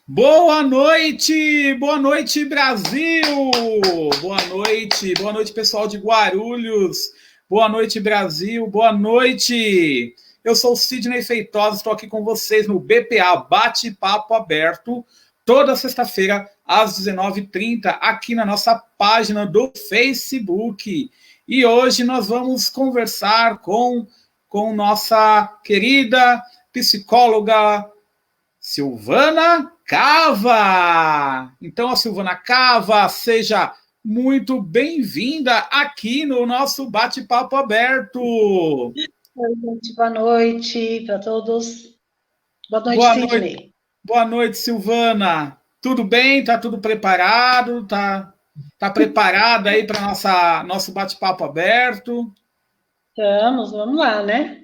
Boa noite Brasil, boa noite pessoal de Guarulhos, boa noite Brasil, boa noite. Eu sou o Sidney Feitosa, estou aqui com vocês no BPA Bate-Papo Aberto, toda sexta-feira às 19h30, aqui na nossa página do Facebook. E hoje nós vamos conversar com nossa querida psicóloga Silvana Cava. Então, a Silvana Cava, seja muito bem-vinda aqui no nosso bate-papo aberto. Oi, gente, boa noite para todos. Boa noite, Boa noite, Sidney. boa noite, Silvana. Tudo bem? Tá tudo preparado? Tá preparada aí para nosso bate-papo aberto? Vamos lá, né?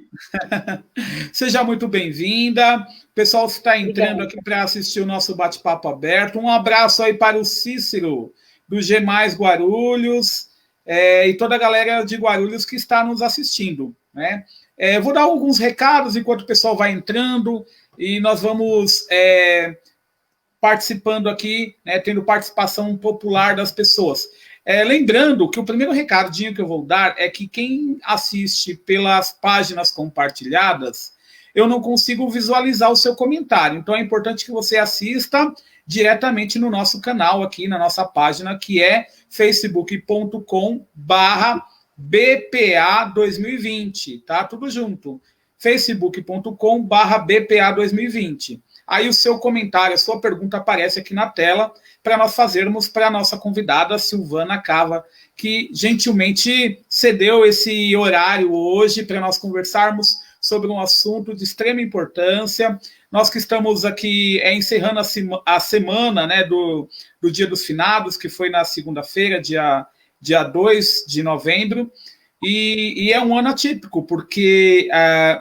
Seja muito bem-vinda. O pessoal está entrando Obrigada. aqui para assistir o nosso bate-papo aberto. Um abraço aí para o Cícero, do G Mais Guarulhos, e toda a galera de Guarulhos que está nos assistindo, né? Vou dar alguns recados enquanto o pessoal vai entrando e nós vamos participando aqui, né, tendo participação popular das pessoas. Lembrando que o primeiro recadinho que eu vou dar é que quem assiste pelas páginas compartilhadas, eu não consigo visualizar o seu comentário. Então é importante que você assista diretamente no nosso canal aqui, na nossa página, que é facebook.com/BPA2020, tá? Tudo junto. facebook.com/BPA2020. Aí o seu comentário, a sua pergunta aparece aqui na tela para nós fazermos para a nossa convidada Silvana Cava, que gentilmente cedeu esse horário hoje para nós conversarmos sobre um assunto de extrema importância. Nós que estamos aqui encerrando a semana, né, do Dia dos Finados, que foi na segunda-feira, dia 2 de novembro, e é um ano atípico, porque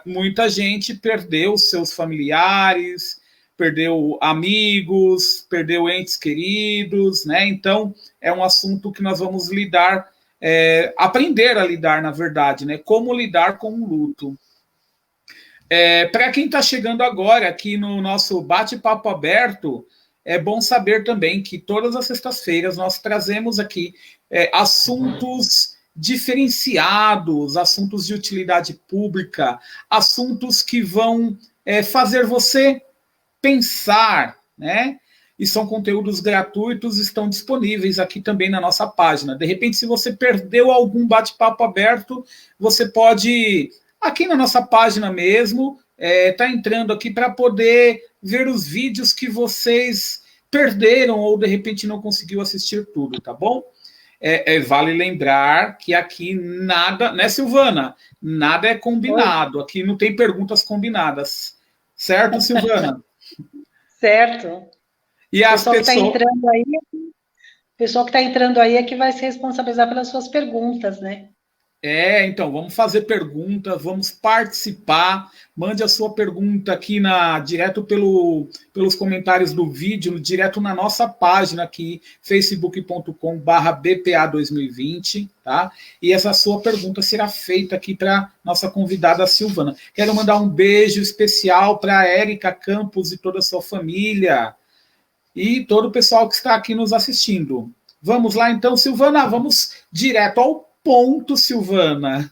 muita gente perdeu seus familiares, perdeu amigos, perdeu entes queridos, né? Então, é um assunto que nós vamos lidar, aprender a lidar, na verdade, né? Como lidar com o luto. Para quem está chegando agora aqui no nosso bate-papo aberto, é bom saber também que todas as sextas-feiras nós trazemos aqui assuntos diferenciados, assuntos de utilidade pública, assuntos que vão fazer você pensar, né? E são conteúdos gratuitos, estão disponíveis aqui também na nossa página. De repente, se você perdeu algum bate-papo aberto, você pode, aqui na nossa página mesmo, tá entrando aqui para poder ver os vídeos que vocês perderam ou de repente não conseguiu assistir tudo, tá bom? Vale lembrar que aqui nada, né, Silvana? Nada é combinado. Oi. Aqui não tem perguntas combinadas. Certo, Silvana? Certo. E O as pessoal que está pessoas. entrando aí, é que vai se responsabilizar pelas suas perguntas, né? Então, vamos fazer perguntas, vamos participar. Mande a sua pergunta aqui direto pelos comentários do vídeo, direto na nossa página aqui, facebook.com/BPA2020, tá? E essa sua pergunta será feita aqui para nossa convidada Silvana. Quero mandar um beijo especial para a Érica Campos e toda a sua família e todo o pessoal que está aqui nos assistindo. Vamos lá então, Silvana, vamos direto ao ponto, Silvana.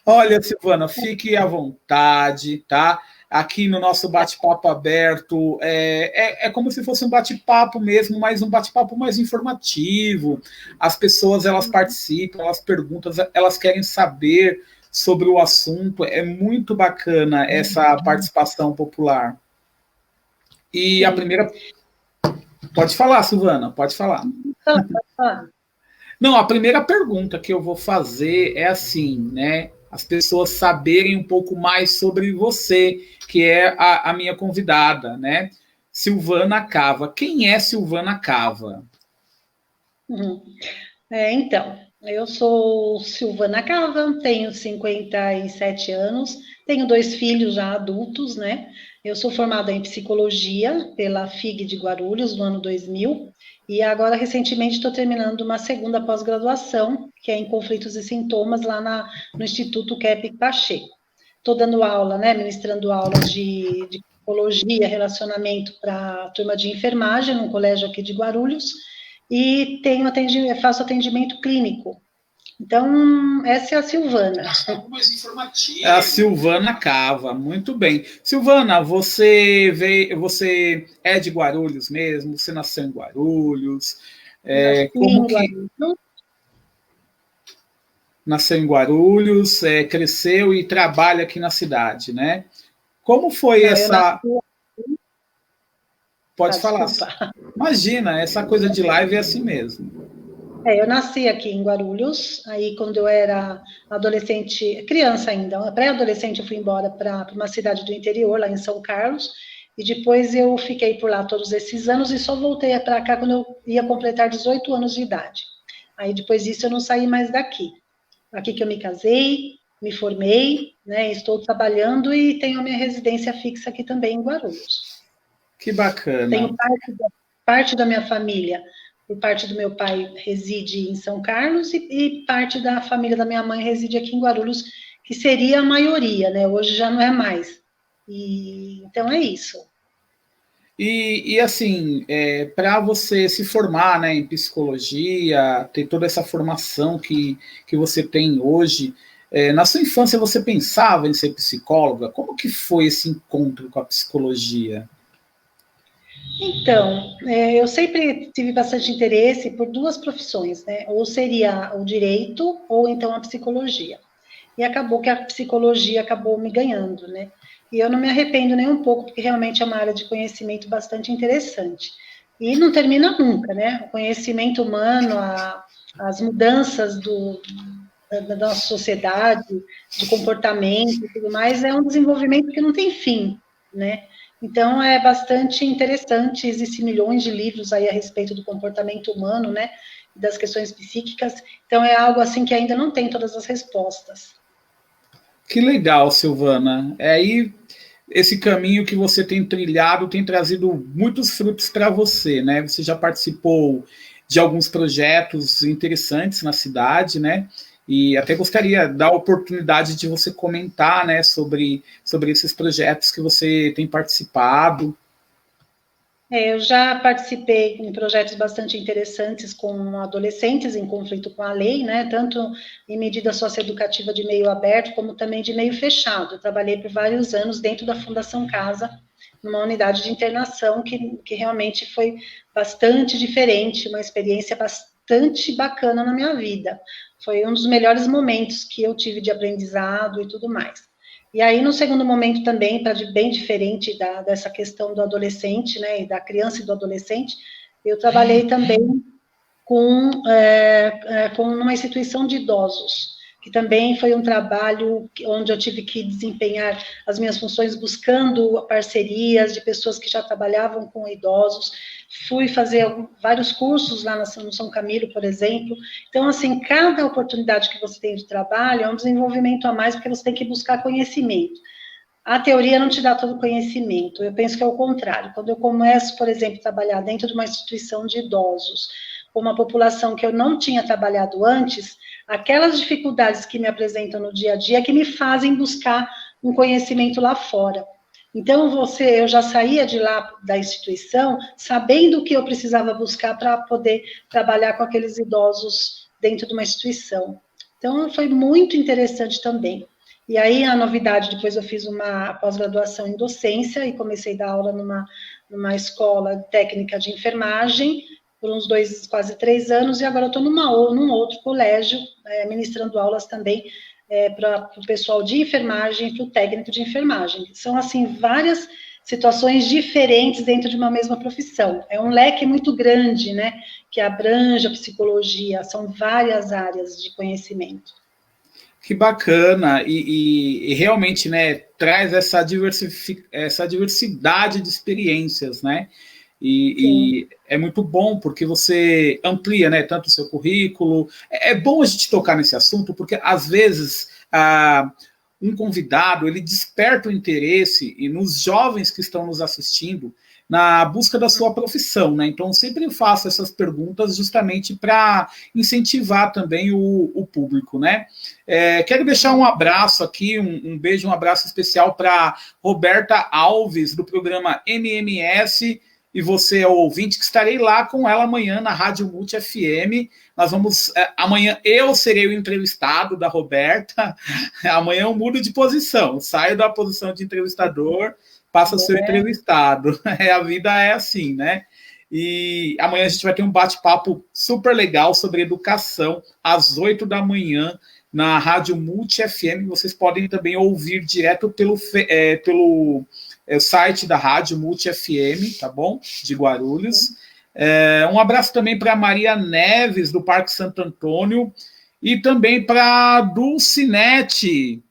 Olha, Silvana, fique à vontade, tá? Aqui no nosso bate-papo aberto, é como se fosse um bate-papo mesmo, mas um bate-papo mais informativo. As pessoas, elas participam, elas perguntam, elas querem saber sobre o assunto. É muito bacana essa participação popular. E a Sim. primeira... Pode falar, Silvana, pode falar. Pode falar. Não, a primeira pergunta que eu vou fazer é assim, né? As pessoas saberem um pouco mais sobre você, que é a minha convidada, né? Silvana Cava. Quem é Silvana Cava? Uhum. Então, eu sou Silvana Cava, tenho 57 anos, tenho 2 filhos já adultos, né? Eu sou formada em psicologia pela FIG de Guarulhos no ano 2000 e agora recentemente estou terminando uma segunda pós-graduação, que é em conflitos e sintomas lá no Instituto Kepp Pacheco. estou dando aula, né, ministrando aulas de psicologia, relacionamento para a turma de enfermagem, num colégio aqui de Guarulhos, e faço atendimento clínico. Então, essa é a Silvana. É a Silvana Cava, muito bem. Silvana, você é de Guarulhos mesmo? Você nasceu em Guarulhos? Nasceu em Guarulhos, cresceu e trabalha aqui na cidade, né? Como foi essa... Pode falar. Imagina, essa coisa de live é assim mesmo. Eu nasci aqui em Guarulhos, aí quando eu era adolescente, criança ainda, pré-adolescente, eu fui embora para uma cidade do interior, lá em São Carlos, e depois eu fiquei por lá todos esses anos e só voltei para cá quando eu ia completar 18 anos de idade. Aí depois disso eu não saí mais daqui. Aqui que eu me casei, me formei, né, estou trabalhando e tenho a minha residência fixa aqui também em Guarulhos. Que bacana. Tenho parte da minha família, por parte do meu pai, reside em São Carlos e parte da família da minha mãe reside aqui em Guarulhos, que seria a maioria, né? Hoje já não é mais. Então é isso. E assim, para você se formar, né, em psicologia, ter toda essa formação que você tem hoje, na sua infância você pensava em ser psicóloga? Como que foi esse encontro com a psicologia? Então, eu sempre tive bastante interesse por duas profissões, né? Ou seria o direito, ou então a psicologia. E acabou que a psicologia acabou me ganhando, né? E eu não me arrependo nem um pouco, porque realmente é uma área de conhecimento bastante interessante. E não termina nunca, né? O conhecimento humano, as mudanças da nossa sociedade, de comportamento e tudo mais, é um desenvolvimento que não tem fim, né? Então, é bastante interessante, existem milhões de livros aí a respeito do comportamento humano, né, das questões psíquicas, então é algo assim que ainda não tem todas as respostas. Que legal, Silvana. Aí, esse caminho que você tem trilhado tem trazido muitos frutos para você, né? Você já participou de alguns projetos interessantes na cidade, né? E até gostaria da oportunidade de você comentar, né, sobre esses projetos que você tem participado. Eu já participei em projetos bastante interessantes com adolescentes em conflito com a lei, né, tanto em medida socioeducativa de meio aberto, como também de meio fechado. Eu trabalhei por vários anos dentro da Fundação Casa, numa unidade de internação que realmente foi bastante diferente, uma experiência bastante bacana na minha vida. Foi um dos melhores momentos que eu tive de aprendizado e tudo mais. E aí, no segundo momento também, bem diferente dessa questão do adolescente, né, e da criança e do adolescente, eu trabalhei também com uma instituição de idosos, que também foi um trabalho onde eu tive que desempenhar as minhas funções buscando parcerias de pessoas que já trabalhavam com idosos. Fui fazer vários cursos lá no São Camilo, por exemplo. Então, assim, cada oportunidade que você tem de trabalho é um desenvolvimento a mais, porque você tem que buscar conhecimento. A teoria não te dá todo o conhecimento. Eu penso que é o contrário. Quando eu começo, por exemplo, a trabalhar dentro de uma instituição de idosos, com uma população que eu não tinha trabalhado antes, aquelas dificuldades que me apresentam no dia a dia que me fazem buscar um conhecimento lá fora. Então, eu já saía de lá da instituição sabendo o que eu precisava buscar para poder trabalhar com aqueles idosos dentro de uma instituição. Então, foi muito interessante também. E aí, a novidade, depois eu fiz uma pós-graduação em docência e comecei a dar aula numa escola técnica de enfermagem por uns quase 3 anos, e agora eu estou num outro colégio, ministrando aulas também para o pessoal de enfermagem e para o técnico de enfermagem. São, assim, várias situações diferentes dentro de uma mesma profissão. É um leque muito grande, né, que abrange a psicologia, são várias áreas de conhecimento. Que bacana, e realmente, né, traz essa diversidade de experiências, né, e é muito bom porque você amplia, né, tanto o seu currículo. É bom a gente tocar nesse assunto, porque às vezes um convidado, ele desperta o interesse e nos jovens que estão nos assistindo na busca da sua profissão, né? Então, eu sempre faço essas perguntas justamente para incentivar também o público, né? Quero deixar um abraço aqui, um beijo, um abraço especial para Roberta Alves, do programa MMS, e você é o ouvinte, que estarei lá com ela amanhã na Rádio Multi FM. Nós vamos, amanhã eu serei o entrevistado da Roberta, amanhã eu mudo de posição, saio da posição de entrevistador, passa a ser entrevistado. A vida é assim, né? E amanhã a gente vai ter um bate-papo super legal sobre educação, às 8 da manhã, na Rádio Multi FM. Vocês podem também ouvir direto pelo site da Rádio Multi FM, tá bom? De Guarulhos. Um abraço também para Maria Neves, do Parque Santo Antônio, e também para Dulcinete,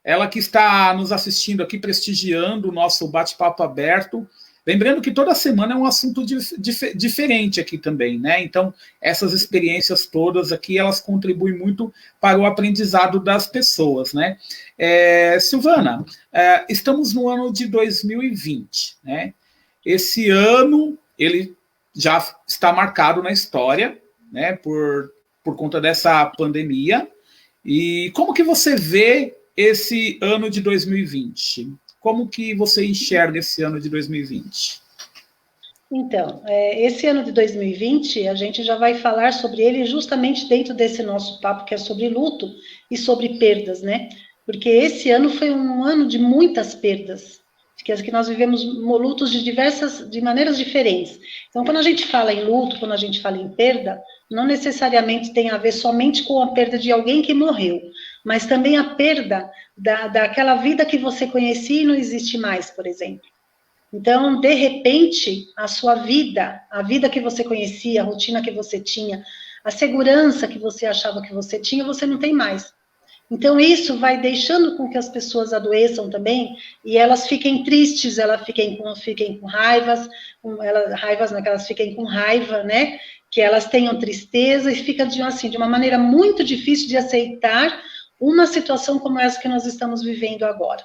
ela que está nos assistindo aqui, prestigiando o nosso bate-papo aberto. Lembrando que toda semana é um assunto diferente aqui também, né? Então, essas experiências todas aqui, elas contribuem muito para o aprendizado das pessoas, né? Silvana, estamos no ano de 2020, né? Esse ano, ele já está marcado na história, né? Por conta dessa pandemia. E como que você vê esse ano de 2020? Como que você enxerga esse ano de 2020? Então, esse ano de 2020, a gente já vai falar sobre ele justamente dentro desse nosso papo, que é sobre luto e sobre perdas, né? Porque esse ano foi um ano de muitas perdas, que nós vivemos lutos de maneiras diferentes. Então, quando a gente fala em luto, quando a gente fala em perda, não necessariamente tem a ver somente com a perda de alguém que morreu, mas também a perda daquela vida que você conhecia e não existe mais, por exemplo. Então, de repente, a sua vida, a vida que você conhecia, a rotina que você tinha, a segurança que você achava que você tinha, você não tem mais. Então, isso vai deixando com que as pessoas adoeçam também, e elas fiquem tristes, elas fiquem com raivas, que elas fiquem com raiva, né? Que elas tenham tristeza, e fica de uma maneira muito difícil de aceitar uma situação como essa que nós estamos vivendo agora.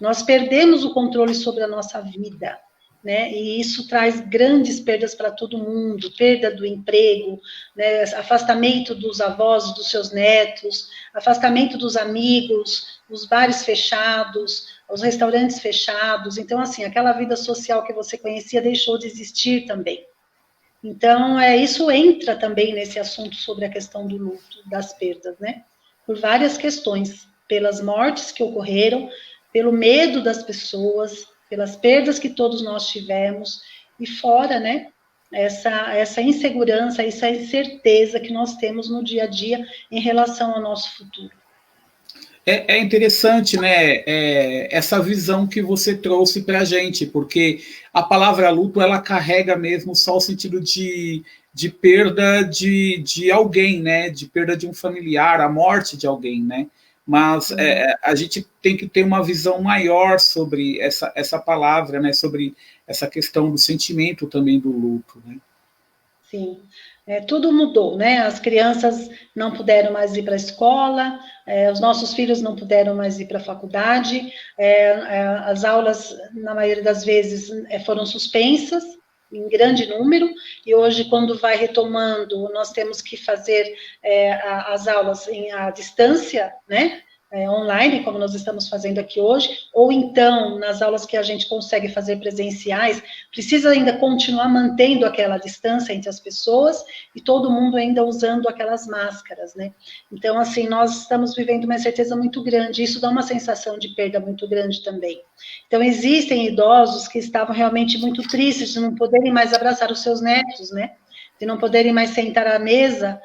Nós perdemos o controle sobre a nossa vida, né? E isso traz grandes perdas para todo mundo, perda do emprego, né? Afastamento dos avós, dos seus netos, afastamento dos amigos, os bares fechados, os restaurantes fechados. Então, assim, aquela vida social que você conhecia deixou de existir também. Então, isso entra também nesse assunto sobre a questão do luto, das perdas, né? Por várias questões, pelas mortes que ocorreram, pelo medo das pessoas, pelas perdas que todos nós tivemos, e fora, né, essa insegurança, essa incerteza que nós temos no dia a dia em relação ao nosso futuro. É interessante, né, essa visão que você trouxe para a gente, porque a palavra luto, ela carrega mesmo só o sentido de perda de alguém, né, de perda de um familiar, a morte de alguém, né, mas a gente tem que ter uma visão maior sobre essa palavra, né, sobre essa questão do sentimento também do luto, né. Sim. Tudo mudou, né? As crianças não puderam mais ir para a escola, os nossos filhos não puderam mais ir para a faculdade, as aulas, na maioria das vezes, foram suspensas, em grande número, e hoje, quando vai retomando, nós temos que fazer as aulas à distância, né? Online, como nós estamos fazendo aqui hoje, ou então, nas aulas que a gente consegue fazer presenciais, precisa ainda continuar mantendo aquela distância entre as pessoas e todo mundo ainda usando aquelas máscaras, né? Então, assim, nós estamos vivendo uma incerteza muito grande, isso dá uma sensação de perda muito grande também. Então, existem idosos que estavam realmente muito tristes de não poderem mais abraçar os seus netos, né? De não poderem mais sentar à mesa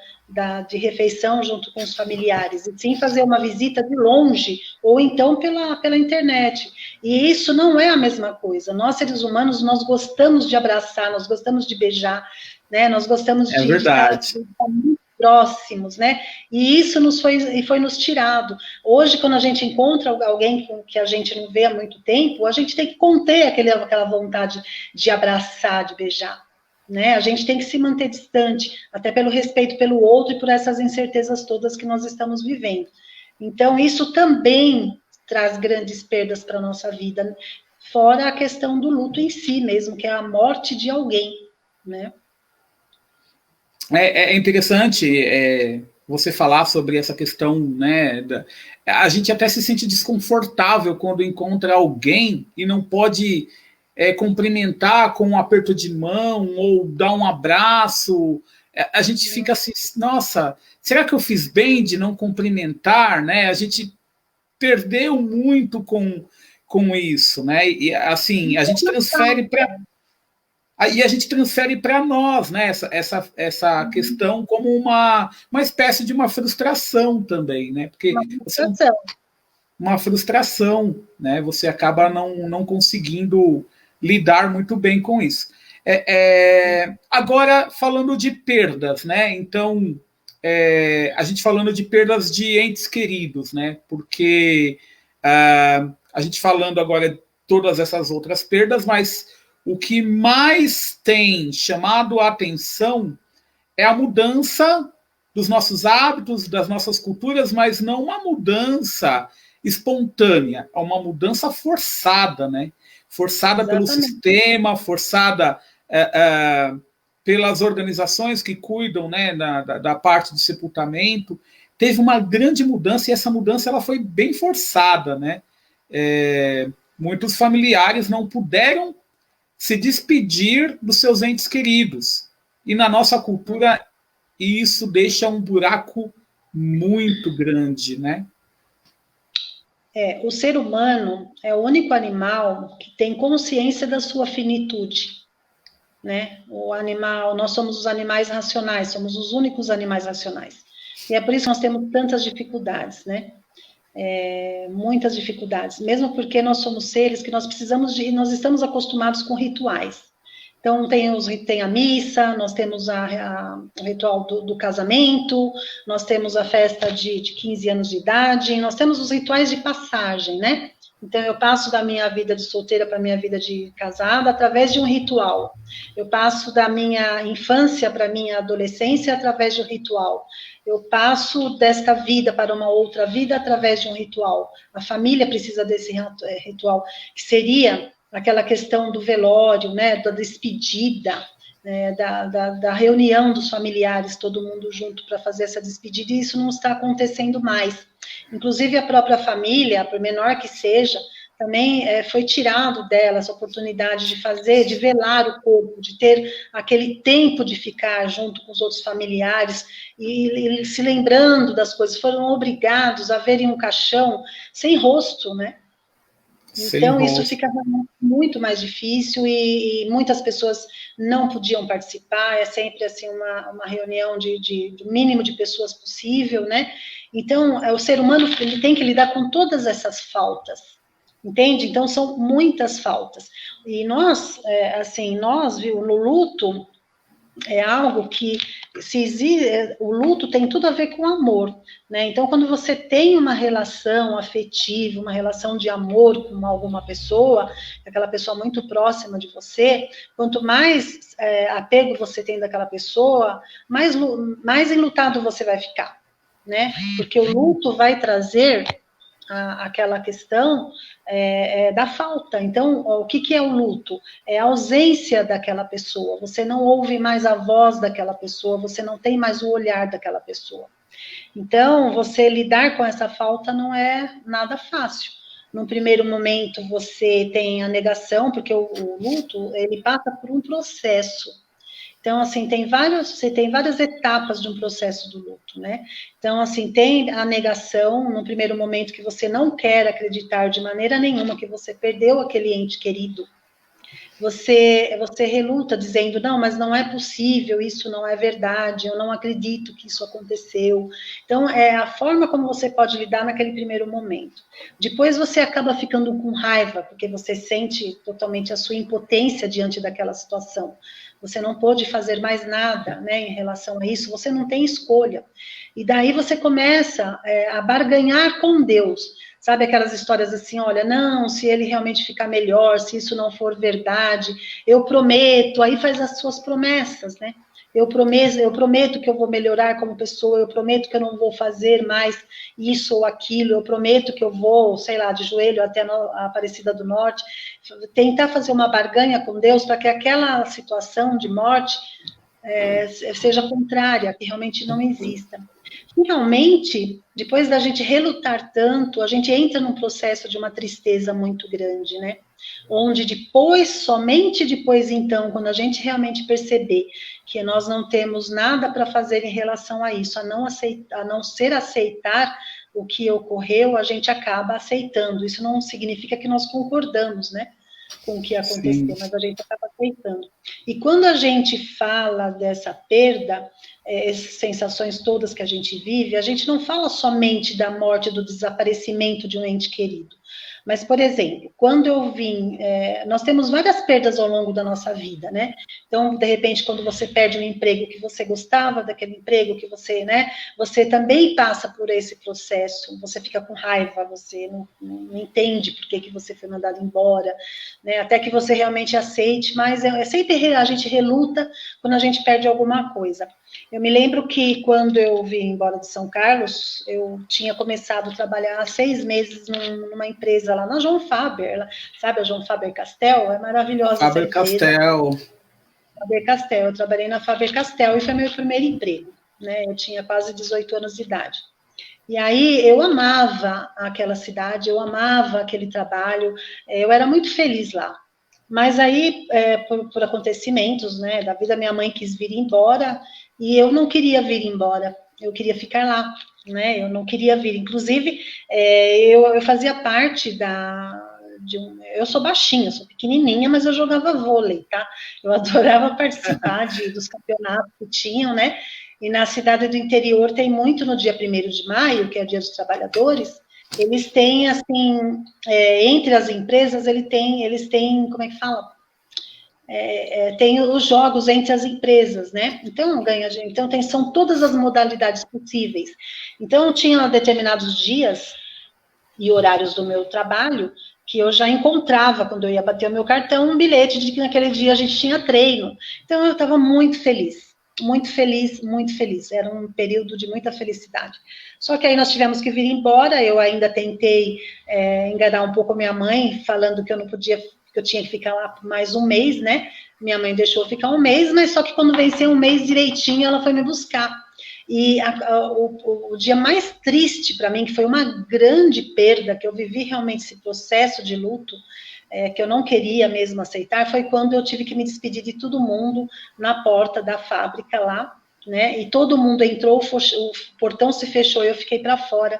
de refeição junto com os familiares, e sim fazer uma visita de longe, ou então pela internet. E isso não é a mesma coisa. Nós, seres humanos, nós gostamos de abraçar, nós gostamos de beijar, né? Nós gostamos de estar muito próximos, né? E isso foi nos tirado. Hoje, quando a gente encontra alguém que a gente não vê há muito tempo, a gente tem que conter aquela vontade de abraçar, de beijar. Né? A gente tem que se manter distante, até pelo respeito pelo outro e por essas incertezas todas que nós estamos vivendo. Então, isso também traz grandes perdas para a nossa vida, fora a questão do luto em si mesmo, que é a morte de alguém, né? É interessante você falar sobre essa questão, né? A gente até se sente desconfortável quando encontra alguém e não pode cumprimentar com um aperto de mão ou dar um abraço. A gente fica assim, nossa, será que eu fiz bem de não cumprimentar, né? A gente perdeu muito com isso, né? E assim, a gente transfere para aí a gente transfere para nós, né, essa questão como uma espécie de uma frustração também, né? Porque uma frustração, né? Você acaba não conseguindo lidar muito bem com isso. Agora, falando de perdas, né? Então, a gente falando de perdas de entes queridos, né? Porque a gente falando agora de todas essas outras perdas, mas o que mais tem chamado a atenção é a mudança dos nossos hábitos, das nossas culturas, mas não uma mudança espontânea, é uma mudança forçada, né? Forçada Exatamente. Pelo sistema, forçada pelas organizações que cuidam, né, da parte de sepultamento. Teve uma grande mudança e essa mudança ela foi bem forçada, né? Muitos familiares não puderam se despedir dos seus entes queridos. E na nossa cultura, isso deixa um buraco muito grande, né? O ser humano é o único animal que tem consciência da sua finitude, né? O animal, nós somos os animais racionais, somos os únicos animais racionais. E é por isso que nós temos tantas dificuldades, né? Muitas dificuldades, mesmo porque nós somos seres que nós estamos acostumados com rituais. Então, tem a missa, nós temos o ritual do casamento, nós temos a festa de 15 anos de idade, nós temos os rituais de passagem, né? Então, eu passo da minha vida de solteira para a minha vida de casada através de um ritual. Eu passo da minha infância para a minha adolescência através de um ritual. Eu passo desta vida para uma outra vida através de um ritual. A família precisa desse ritual, que seria aquela questão do velório, né, da despedida, né, da reunião dos familiares, todo mundo junto para fazer essa despedida, e isso não está acontecendo mais. Inclusive, a própria família, por menor que seja, também foi tirado dela essa oportunidade de velar o corpo, de ter aquele tempo de ficar junto com os outros familiares e se lembrando das coisas, foram obrigados a verem um caixão sem rosto, né? Então, isso fica muito mais difícil e muitas pessoas não podiam participar, é sempre assim uma reunião do mínimo de pessoas possível, né? Então, o ser humano ele tem que lidar com todas essas faltas, entende? Então, são muitas faltas. E nós, viu, no luto, é algo que o luto tem tudo a ver com amor, né? Então, quando você tem uma relação afetiva, uma relação de amor com alguma pessoa, aquela pessoa muito próxima de você, quanto mais apego você tem daquela pessoa, mais enlutado você vai ficar, né? Porque o luto vai trazer aquela questão da falta. Então, o que é o luto? É a ausência daquela pessoa, você não ouve mais a voz daquela pessoa, você não tem mais o olhar daquela pessoa. Então, você lidar com essa falta não é nada fácil. No primeiro momento, você tem a negação, porque o luto, ele passa por um processo. Então, assim, você tem várias etapas de um processo do luto, né? Então, assim, tem a negação, no primeiro momento que você não quer acreditar de maneira nenhuma que você perdeu aquele ente querido. Você reluta dizendo, não, mas não é possível, isso não é verdade, eu não acredito que isso aconteceu. Então, é a forma como você pode lidar naquele primeiro momento. Depois você acaba ficando com raiva, porque você sente totalmente a sua impotência diante daquela situação. Você não pôde fazer mais nada, né, em relação a isso, você não tem escolha. E daí você começa a barganhar com Deus. Sabe aquelas histórias assim, olha, não, se ele realmente ficar melhor, se isso não for verdade, eu prometo, aí faz as suas promessas, né? eu prometo que eu vou melhorar como pessoa, eu prometo que eu não vou fazer mais isso ou aquilo, eu prometo que eu vou, sei lá, de joelho até a Aparecida do Norte, tentar fazer uma barganha com Deus para que aquela situação de morte seja contrária, que realmente não exista. Finalmente, depois da gente relutar tanto, a gente entra num processo de uma tristeza muito grande, né? Onde depois, somente depois então, quando a gente realmente perceber que nós não temos nada para fazer em relação a isso, a não ser aceitar o que ocorreu, a gente acaba aceitando. Isso não significa que nós concordamos, né, com o que aconteceu, mas a gente acaba aceitando. E quando a gente fala dessa perda, essas sensações todas que a gente vive, a gente não fala somente da morte, do desaparecimento de um ente querido. Mas, por exemplo, quando eu vim... nós temos várias perdas ao longo da nossa vida, né? Então, de repente, quando você perde um emprego que você gostava daquele emprego que você, né? Você também passa por esse processo, você fica com raiva, você não entende por que você foi mandado embora, né? Até que você realmente aceite, mas sempre a gente reluta quando a gente perde alguma coisa. Eu me lembro que quando eu vim embora de São Carlos, eu tinha começado a trabalhar há 6 meses numa empresa lá na João Faber, sabe a João Faber-Castell? É maravilhosa Faber essa empresa. Castell. Faber-Castell, eu trabalhei na Faber-Castell e foi meu primeiro emprego, né? Eu tinha quase 18 anos de idade. E aí eu amava aquela cidade, eu amava aquele trabalho, eu era muito feliz lá. Mas aí, por acontecimentos, né, da vida, minha mãe quis vir embora e eu não queria vir embora, eu queria ficar lá, né, eu não queria vir. Inclusive, eu fazia parte eu sou baixinha, sou pequenininha, mas eu jogava vôlei, tá? Eu adorava participar dos campeonatos que tinham, né? E na cidade do interior tem muito no dia 1º de maio, que é o Dia dos Trabalhadores, eles têm, assim, entre as empresas, eles têm, como é que fala? Tem os jogos entre as empresas, né? Então, são todas as modalidades possíveis. Então, eu tinha determinados dias e horários do meu trabalho que eu já encontrava, quando eu ia bater o meu cartão, um bilhete de que naquele dia a gente tinha treino. Então, eu estava muito feliz. Muito feliz, muito feliz. Era um período de muita felicidade. Só que aí nós tivemos que vir embora. Eu ainda tentei enganar um pouco a minha mãe, falando que eu não podia, que eu tinha que ficar lá por mais um mês, né? Minha mãe deixou eu ficar um mês, mas só que quando venceu um mês direitinho, ela foi me buscar. E o dia mais triste para mim, que foi uma grande perda, que eu vivi realmente esse processo de luto, que eu não queria mesmo aceitar, foi quando eu tive que me despedir de todo mundo na porta da fábrica lá, né? E todo mundo entrou, o portão se fechou e eu fiquei para fora.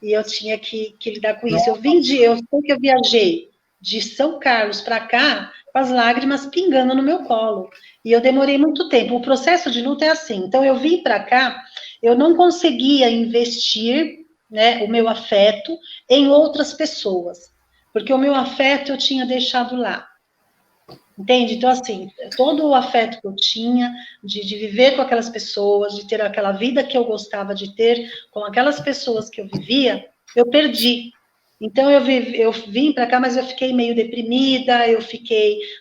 E eu tinha que lidar com isso. Eu sei que eu viajei de São Carlos para cá com as lágrimas pingando no meu colo. E eu demorei muito tempo. O processo de luto é assim. Então, eu vim para cá, eu não conseguia investir, né, o meu afeto em outras pessoas. Porque o meu afeto eu tinha deixado lá. Entende? Então, assim, todo o afeto que eu tinha de viver com aquelas pessoas, de ter aquela vida que eu gostava de ter com aquelas pessoas que eu vivia, eu perdi. Então, eu vim para cá, mas eu fiquei meio deprimida,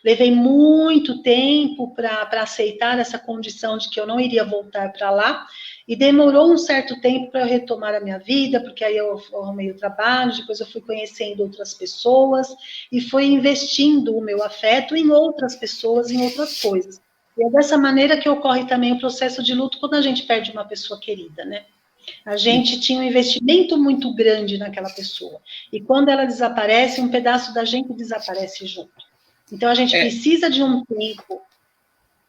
levei muito tempo para aceitar essa condição de que eu não iria voltar para lá, e demorou um certo tempo para eu retomar a minha vida, porque aí eu arrumei o trabalho, depois eu fui conhecendo outras pessoas, e fui investindo o meu afeto em outras pessoas, em outras coisas. E é dessa maneira que ocorre também o processo de luto quando a gente perde uma pessoa querida, né? A gente tinha um investimento muito grande naquela pessoa. E quando ela desaparece, um pedaço da gente desaparece junto. Então, a gente precisa de um tempo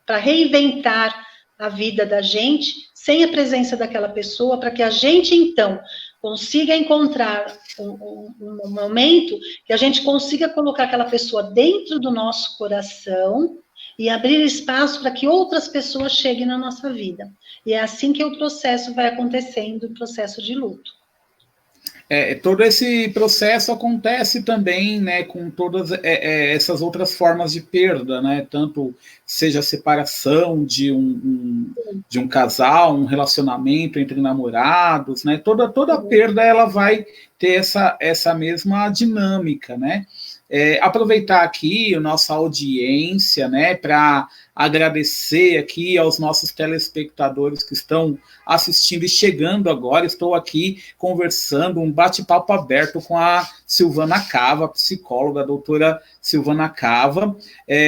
para reinventar a vida da gente, sem a presença daquela pessoa, para que a gente, então, consiga encontrar um momento que a gente consiga colocar aquela pessoa dentro do nosso coração e abrir espaço para que outras pessoas cheguem na nossa vida. E é assim que o processo vai acontecendo, o processo de luto. Todo esse processo acontece também, né, com todas essas outras formas de perda, né, tanto seja a separação de um casal, um relacionamento entre namorados, né, toda perda ela vai ter essa mesma dinâmica, né. Aproveitar aqui a nossa audiência, né, para agradecer aqui aos nossos telespectadores que estão assistindo e chegando agora. Estou aqui conversando, um bate-papo aberto com a Silvana Cava, psicóloga, a doutora Silvana Cava.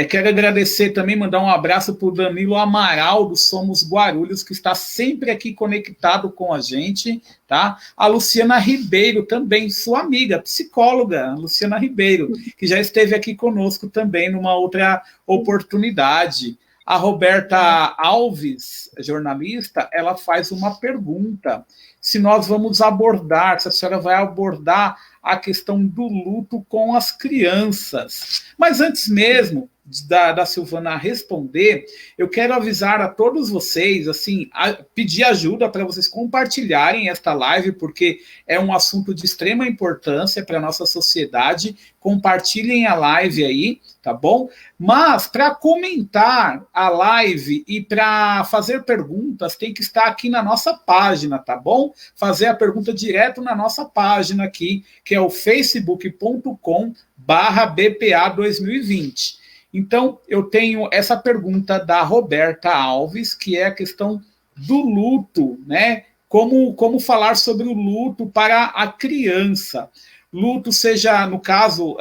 Quero agradecer também, mandar um abraço para o Danilo Amaral, do Somos Guarulhos, que está sempre aqui conectado com a gente, tá? A Luciana Ribeiro também, sua amiga, psicóloga, Luciana Ribeiro, que já esteve aqui conosco também numa outra oportunidade. A Roberta Alves, jornalista, ela faz uma pergunta: se nós vamos abordar, se a senhora vai abordar a questão do luto com as crianças. Mas antes mesmo da Silvana responder, eu quero avisar a todos vocês, assim, pedir ajuda para vocês compartilharem esta live, porque é um assunto de extrema importância para a nossa sociedade. Compartilhem a live aí, tá bom? Mas para comentar a live e para fazer perguntas, tem que estar aqui na nossa página, tá bom? Fazer a pergunta direto na nossa página aqui, que é o facebook.com/BPA 2020. Então, eu tenho essa pergunta da Roberta Alves, que é a questão do luto, né? Como falar sobre o luto para a criança. Luto seja, no caso,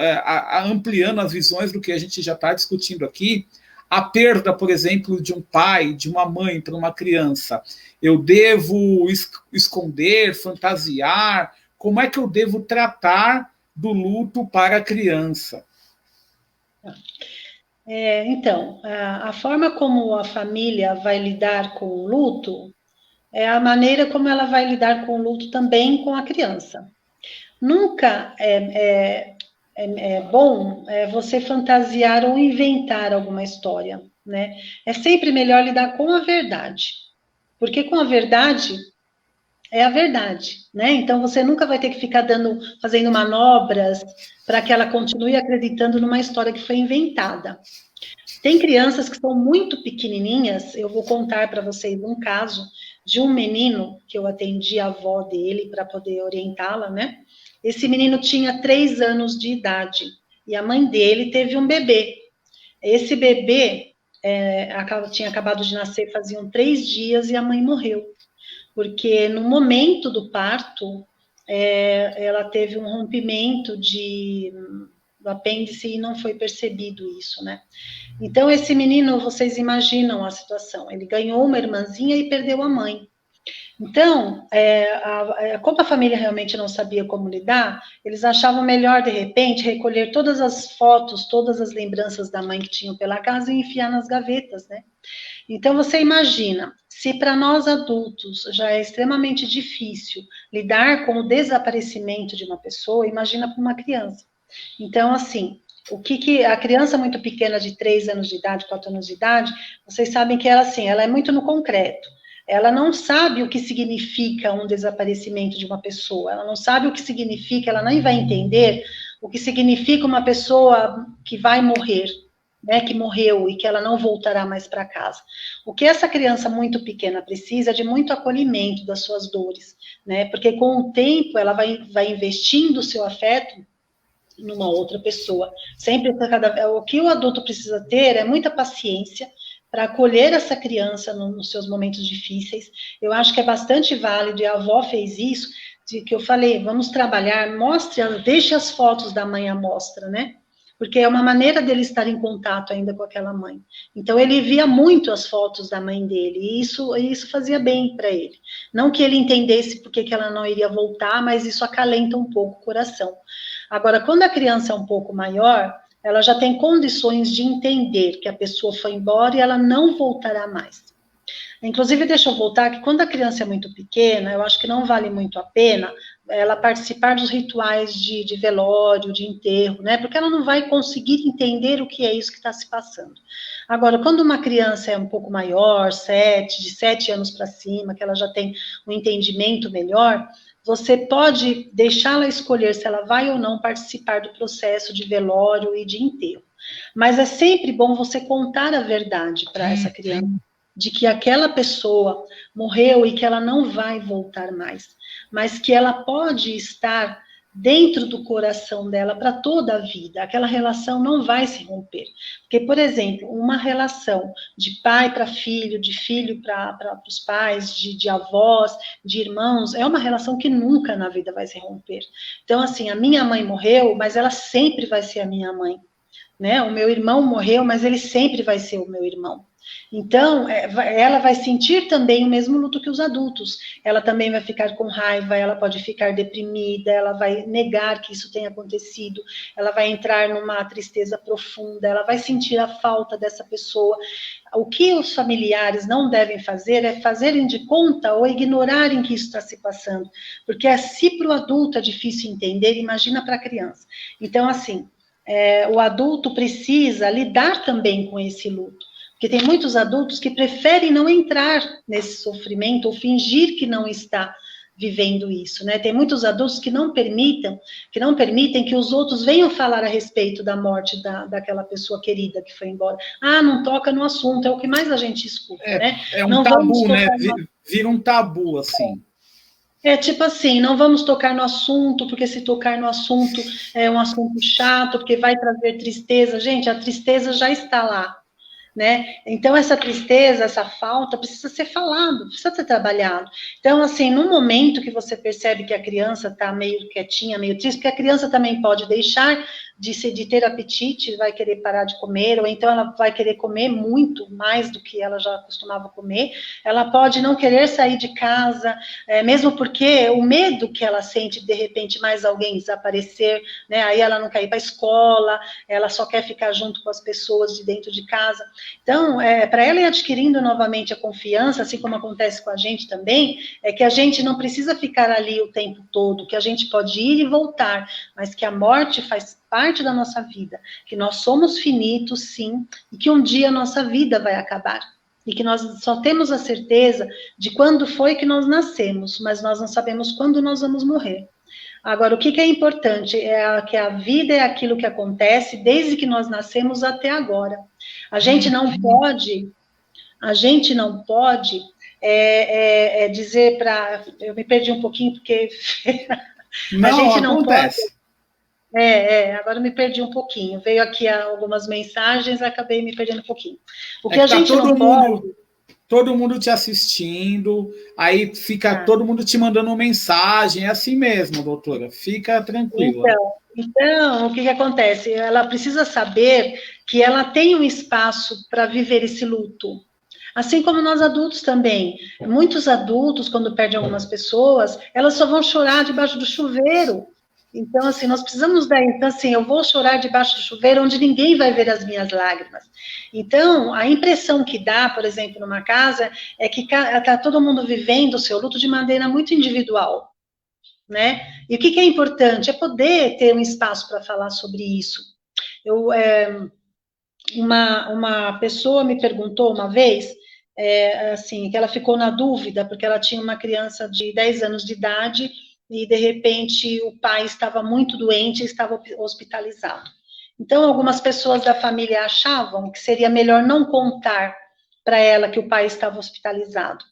ampliando as visões do que a gente já está discutindo aqui, a perda, por exemplo, de um pai, de uma mãe para uma criança. Eu devo esconder, fantasiar? Como é que eu devo tratar do luto para a criança? Então, a forma como a família vai lidar com o luto é a maneira como ela vai lidar com o luto também com a criança. Nunca é bom você fantasiar ou inventar alguma história, né? É sempre melhor lidar com a verdade, porque com a verdade é a verdade, né? Então você nunca vai ter que ficar fazendo manobras para que ela continue acreditando numa história que foi inventada. Tem crianças que são muito pequenininhas. Eu vou contar para vocês um caso de um menino que eu atendi a avó dele para poder orientá-la, né? Esse menino tinha 3 anos de idade e a mãe dele teve um bebê. Esse bebê tinha acabado de nascer, faziam 3 dias e a mãe morreu. Porque no momento do parto, ela teve um rompimento do apêndice e não foi percebido isso, né? Então, esse menino, vocês imaginam a situação, ele ganhou uma irmãzinha e perdeu a mãe. Então, como a família realmente não sabia como lidar, eles achavam melhor, de repente, recolher todas as fotos, todas as lembranças da mãe que tinham pela casa e enfiar nas gavetas, né? Então, você imagina, se para nós adultos já é extremamente difícil lidar com o desaparecimento de uma pessoa, imagina para uma criança. Então, assim, o que a criança muito pequena de 3 anos de idade, 4 anos de idade, vocês sabem que ela é muito no concreto. Ela não sabe o que significa um desaparecimento de uma pessoa, ela não sabe o que significa, ela nem vai entender o que significa uma pessoa que vai morrer, né, que morreu e que ela não voltará mais para casa. O que essa criança muito pequena precisa é de muito acolhimento das suas dores, né, porque com o tempo ela vai investindo o seu afeto numa outra pessoa. Sempre, o que o adulto precisa ter é muita paciência para acolher essa criança nos seus momentos difíceis. Eu acho que é bastante válido, e a avó fez isso, de que eu falei, vamos trabalhar, deixe as fotos da mãe à mostra, né? Porque é uma maneira dele estar em contato ainda com aquela mãe. Então, ele via muito as fotos da mãe dele, e isso fazia bem para ele. Não que ele entendesse por que ela não iria voltar, mas isso acalenta um pouco o coração. Agora, quando a criança é um pouco maior, ela já tem condições de entender que a pessoa foi embora e ela não voltará mais. Inclusive, deixa eu voltar, que quando a criança é muito pequena, eu acho que não vale muito a pena ela participar dos rituais de velório, de enterro, né? Porque ela não vai conseguir entender o que é isso que está se passando. Agora, quando uma criança é um pouco maior, de 7 anos para cima, que ela já tem um entendimento melhor, você pode deixá-la escolher se ela vai ou não participar do processo de velório e de enterro. Mas é sempre bom você contar a verdade para essa criança, de que aquela pessoa morreu e que ela não vai voltar mais, mas que ela pode estar dentro do coração dela para toda a vida. Aquela relação não vai se romper. Porque, por exemplo, uma relação de pai para filho, de filho para os pais, de avós, de irmãos, é uma relação que nunca na vida vai se romper. Então, assim, a minha mãe morreu, mas ela sempre vai ser a minha mãe. Né? O meu irmão morreu, mas ele sempre vai ser o meu irmão. Então, ela vai sentir também o mesmo luto que os adultos. Ela também vai ficar com raiva, ela pode ficar deprimida, ela vai negar que isso tenha acontecido, ela vai entrar numa tristeza profunda, ela vai sentir a falta dessa pessoa. O que os familiares não devem fazer é fazerem de conta ou ignorarem que isso está se passando. Porque se para o adulto é difícil entender, imagina para a criança. Então, assim, o adulto precisa lidar também com esse luto. Porque tem muitos adultos que preferem não entrar nesse sofrimento ou fingir que não está vivendo isso, né? Tem muitos adultos que não permitem que os outros venham falar a respeito da morte daquela pessoa querida que foi embora. Ah, não toca no assunto, é o que mais a gente escuta, né? É um não tabu, né? Vira um tabu, assim. É tipo assim, não vamos tocar no assunto, porque se tocar no assunto é um assunto chato, porque vai trazer tristeza. Gente, a tristeza já está lá. Né? Então, essa tristeza, essa falta, precisa ser falado, precisa ser trabalhado. Então, assim, no momento que você percebe que a criança está meio quietinha, meio triste, porque a criança também pode deixar de ter apetite, vai querer parar de comer, ou então ela vai querer comer muito mais do que ela já costumava comer, ela pode não querer sair de casa, mesmo porque o medo que ela sente, de repente, mais alguém desaparecer, né? Aí ela não quer ir para a escola, ela só quer ficar junto com as pessoas de dentro de casa. Então, para ela ir adquirindo novamente a confiança, assim como acontece com a gente também, é que a gente não precisa ficar ali o tempo todo, que a gente pode ir e voltar, mas que a morte faz parte da nossa vida, que nós somos finitos, sim, e que um dia a nossa vida vai acabar. E que nós só temos a certeza de quando foi que nós nascemos, mas nós não sabemos quando nós vamos morrer. Agora, o que é importante é que a vida é aquilo que acontece desde que nós nascemos até agora. A gente não pode dizer para... Eu me perdi um pouquinho porque não, a gente não acontece. Pode... agora me perdi um pouquinho. Veio aqui algumas mensagens, acabei me perdendo um pouquinho. O que a gente não pode... Todo mundo te assistindo, aí fica todo mundo te mandando mensagem, é assim mesmo, doutora, fica tranquila. Então, o que acontece? Ela precisa saber que ela tem um espaço para viver esse luto. Assim como nós adultos também. Muitos adultos, quando perdem algumas pessoas, elas só vão chorar debaixo do chuveiro. Então, assim, nós precisamos então, assim, eu vou chorar debaixo do chuveiro onde ninguém vai ver as minhas lágrimas. Então, a impressão que dá, por exemplo, numa casa, é que está todo mundo vivendo o seu luto de maneira muito individual, né? E o que é importante? É poder ter um espaço para falar sobre isso. Uma pessoa me perguntou uma vez, assim, que ela ficou na dúvida, porque ela tinha uma criança de 10 anos de idade, e, de repente, o pai estava muito doente e estava hospitalizado. Então, algumas pessoas da família achavam que seria melhor não contar para ela que o pai estava hospitalizado.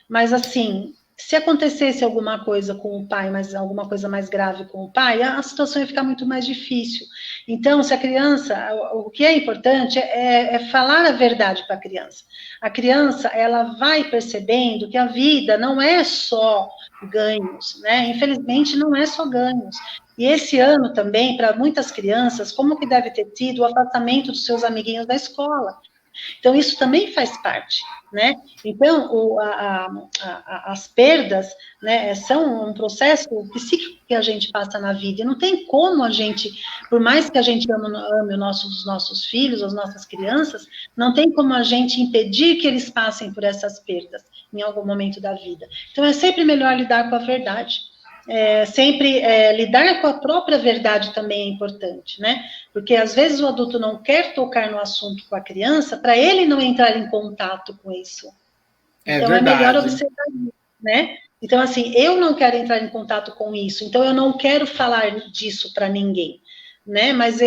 Mas, assim, se acontecesse alguma coisa com o pai, mas alguma coisa mais grave com o pai, a situação ia ficar muito mais difícil. Então, se a criança... O que é importante é falar a verdade para a criança. A criança, ela vai percebendo que a vida não é só ganhos, né? Infelizmente, não é só ganhos. E esse ano também, para muitas crianças, como que deve ter tido o afastamento dos seus amiguinhos da escola? Então, isso também faz parte, né? Então, as perdas, né, são um processo psíquico que a gente passa na vida, e não tem como a gente, por mais que a gente ame os nossos filhos, as nossas crianças, não tem como a gente impedir que eles passem por essas perdas em algum momento da vida. Então, é sempre melhor lidar com a verdade. Lidar com a própria verdade também é importante, né? Porque às vezes o adulto não quer tocar no assunto com a criança para ele não entrar em contato com isso. Então é melhor observar isso, né? Então, assim, eu não quero entrar em contato com isso, então eu não quero falar disso para ninguém, né? Mas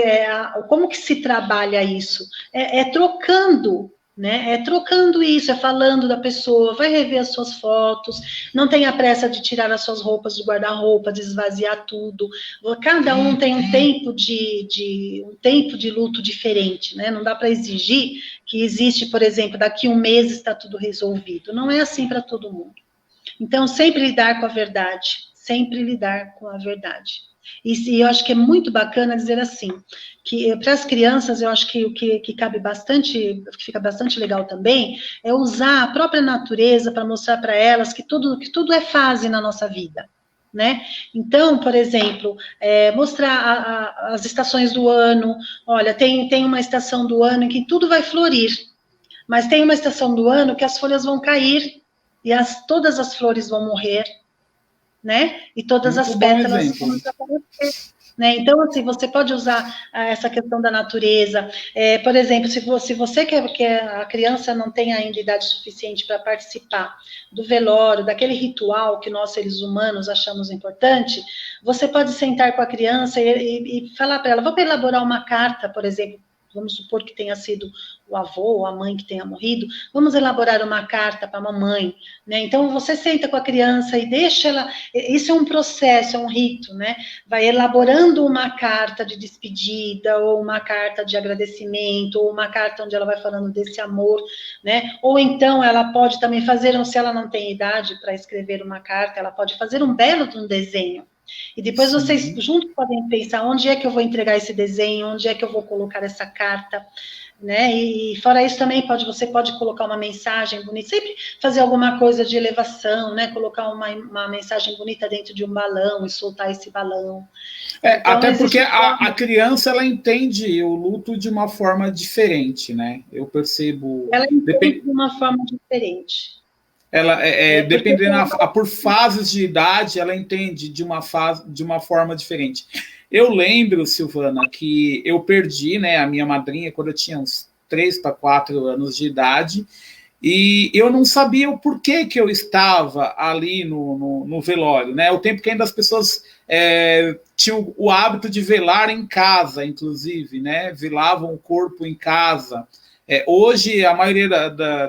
como que se trabalha isso? Trocando, né? É trocando isso, é falando da pessoa, vai rever as suas fotos, não tenha pressa de tirar as suas roupas do guarda-roupa, de esvaziar tudo. Cada um tem um tempo de luto diferente, né? Não dá para exigir que existe, por exemplo, daqui um mês está tudo resolvido. Não é assim para todo mundo. Então, sempre lidar com a verdade, sempre lidar com a verdade. E eu acho que é muito bacana dizer assim, que para as crianças, eu acho que o que cabe bastante, que fica bastante legal também, é usar a própria natureza para mostrar para elas que tudo é fase na nossa vida, né? Então, por exemplo, mostrar as estações do ano, olha, tem uma estação do ano em que tudo vai florir, mas tem uma estação do ano que as folhas vão cair e todas as flores vão morrer, né? E todas Muito as bom pétalas exemplo. vão desaparecer. Né? Então, assim, você pode usar essa questão da natureza. Por exemplo, se você quer que a criança não tenha ainda idade suficiente para participar do velório, daquele ritual que nós, seres humanos, achamos importante, você pode sentar com a criança e falar para ela, vamos elaborar uma carta, por exemplo, vamos supor que tenha sido o avô ou a mãe que tenha morrido, vamos elaborar uma carta para a mamãe, né? Então, você senta com a criança e deixa ela... Isso é um processo, é um rito, né? Vai elaborando uma carta de despedida, ou uma carta de agradecimento, ou uma carta onde ela vai falando desse amor, né? Ou então, ela pode também fazer, se ela não tem idade para escrever uma carta, ela pode fazer um belo de um desenho. E depois vocês juntos podem pensar onde é que eu vou entregar esse desenho, onde é que eu vou colocar essa carta, né? E fora isso também você pode colocar uma mensagem bonita, sempre fazer alguma coisa de elevação, né? Colocar uma mensagem bonita dentro de um balão e soltar esse balão. Então, até porque a criança, ela entende o luto de uma forma diferente, né? Eu percebo... Ela entende de uma forma diferente. Ela, dependendo por fases de idade, ela entende de uma forma diferente. Eu lembro, Silvana, que eu perdi, né, a minha madrinha quando eu tinha uns 3 para 4 anos de idade, e eu não sabia o porquê que eu estava ali no velório, né? O tempo que ainda as pessoas tinham o hábito de velar em casa, inclusive, né? Velavam o corpo em casa. Hoje, a maioria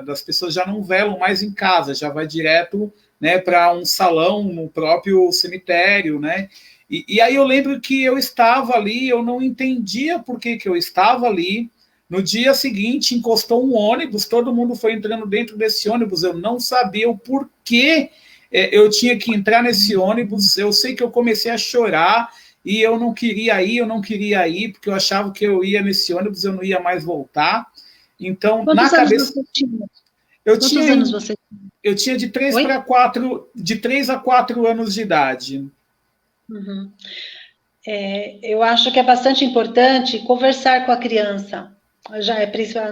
das pessoas já não velam mais em casa, já vai direto, né, para um salão no próprio cemitério, né? E aí eu lembro que eu estava ali, eu não entendia por que eu estava ali. No dia seguinte, encostou um ônibus, todo mundo foi entrando dentro desse ônibus, eu não sabia o porquê eu tinha que entrar nesse ônibus. Eu sei que eu comecei a chorar e eu não queria ir, porque eu achava que eu ia nesse ônibus, eu não ia mais voltar. Então, quantos anos você tinha? Quantos anos você tinha? Eu tinha de 3 a 4 anos de idade. Uhum. Eu acho que é bastante importante conversar com a criança. Já é principal,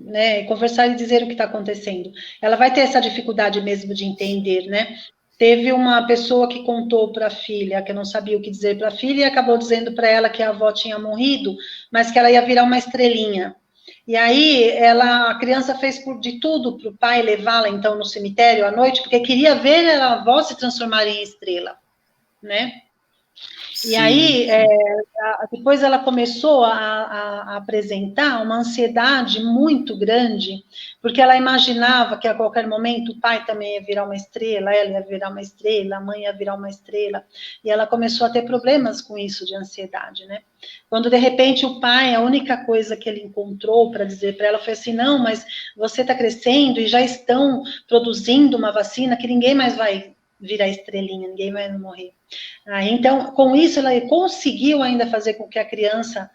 né? Conversar e dizer o que está acontecendo. Ela vai ter essa dificuldade mesmo de entender, né? Teve uma pessoa que contou para a filha, que não sabia o que dizer para a filha, e acabou dizendo para ela que a avó tinha morrido, mas que ela ia virar uma estrelinha. E aí a criança fez de tudo para o pai levá-la então no cemitério à noite, porque queria ver a avó se transformar em estrela, né? Sim. E aí depois ela começou a apresentar uma ansiedade muito grande, porque ela imaginava que a qualquer momento o pai também ia virar uma estrela, ela ia virar uma estrela, a mãe ia virar uma estrela, e ela começou a ter problemas com isso de ansiedade, né? Quando de repente o pai, a única coisa que ele encontrou para dizer para ela foi assim, não, mas você está crescendo e já estão produzindo uma vacina que ninguém mais vai virar estrelinha, ninguém vai morrer. Então, com isso, ela conseguiu ainda fazer com que a criança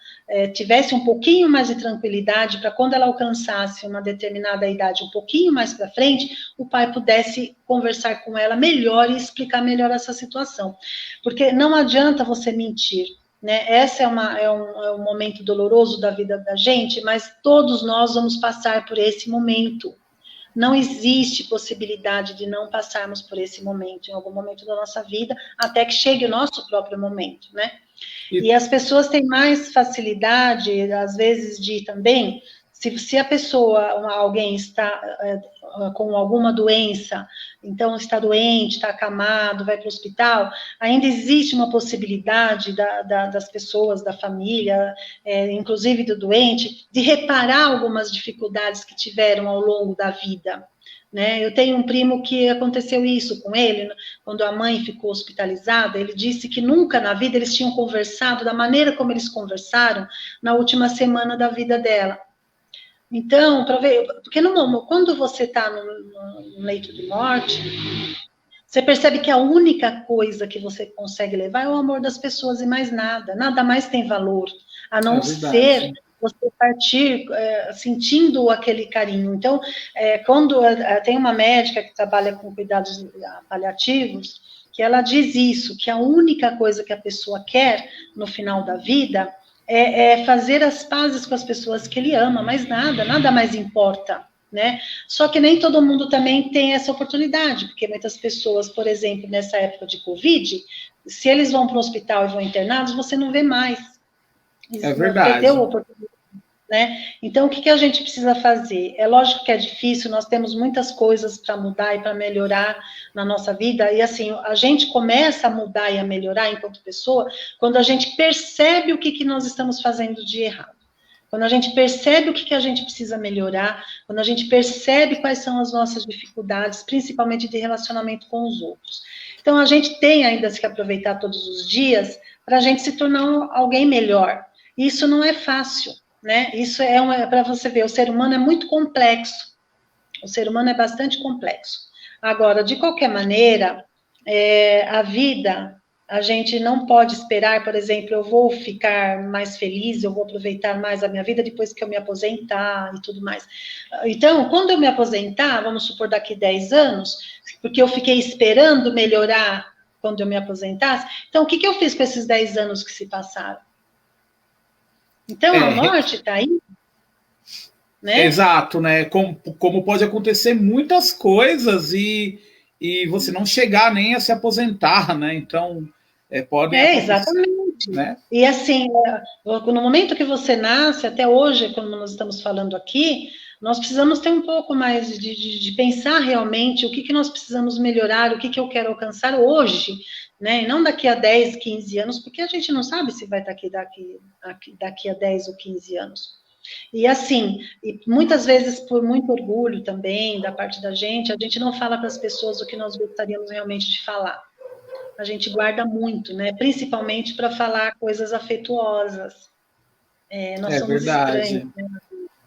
tivesse um pouquinho mais de tranquilidade para quando ela alcançasse uma determinada idade, um pouquinho mais para frente, o pai pudesse conversar com ela melhor e explicar melhor essa situação. Porque não adianta você mentir, né? Esse é um momento doloroso da vida da gente, mas todos nós vamos passar por esse momento. Não existe possibilidade de não passarmos por esse momento, em algum momento da nossa vida, até que chegue o nosso próprio momento, né? E as pessoas têm mais facilidade, às vezes, de também, se a pessoa, alguém está com alguma doença, então está doente, está acamado, vai para o hospital, ainda existe uma possibilidade das pessoas, da família, inclusive do doente, de reparar algumas dificuldades que tiveram ao longo da vida. Né? Eu tenho um primo que aconteceu isso com ele, quando a mãe ficou hospitalizada, ele disse que nunca na vida eles tinham conversado da maneira como eles conversaram na última semana da vida dela. Então, para ver, porque quando você está no leito de morte, você percebe que a única coisa que você consegue levar é o amor das pessoas e mais nada. Nada mais tem valor, a não ser você partir sentindo aquele carinho. Então, quando tem uma médica que trabalha com cuidados paliativos, que ela diz isso, que a única coisa que a pessoa quer no final da vida é fazer as pazes com as pessoas que ele ama, mas nada mais importa, né? Só que nem todo mundo também tem essa oportunidade, porque muitas pessoas, por exemplo, nessa época de Covid, se eles vão para o hospital e vão internados, você não vê mais. É verdade. Perdeu a oportunidade. Né? Então, o que a gente precisa fazer? É lógico que é difícil, nós temos muitas coisas para mudar e para melhorar na nossa vida, e assim, a gente começa a mudar e a melhorar enquanto pessoa, quando a gente percebe o que nós estamos fazendo de errado, quando a gente percebe o que a gente precisa melhorar, quando a gente percebe quais são as nossas dificuldades, principalmente de relacionamento com os outros. Então, a gente tem ainda que aproveitar todos os dias para a gente se tornar alguém melhor. Isso não é fácil. Né? Isso para você ver, o ser humano é muito complexo, o ser humano é bastante complexo. Agora, de qualquer maneira, a vida, a gente não pode esperar, por exemplo, eu vou ficar mais feliz, eu vou aproveitar mais a minha vida depois que eu me aposentar e tudo mais. Então, quando eu me aposentar, vamos supor daqui 10 anos, porque eu fiquei esperando melhorar quando eu me aposentasse, então o que eu fiz com esses 10 anos que se passaram? Então, a morte está aí, né? Exato, né? Como pode acontecer muitas coisas e você não chegar nem a se aposentar, né? Então, podem acontecer. Exatamente. Né? E assim, no momento que você nasce, até hoje, como nós estamos falando aqui, nós precisamos ter um pouco mais de pensar realmente o que nós precisamos melhorar, o que eu quero alcançar hoje, né? E não daqui a 10, 15 anos, porque a gente não sabe se vai estar aqui daqui a 10 ou 15 anos. E assim, e muitas vezes por muito orgulho também da parte da gente, a gente não fala para as pessoas o que nós gostaríamos realmente de falar. A gente guarda muito, né? Principalmente para falar coisas afetuosas. Nós somos verdade. Estranhos,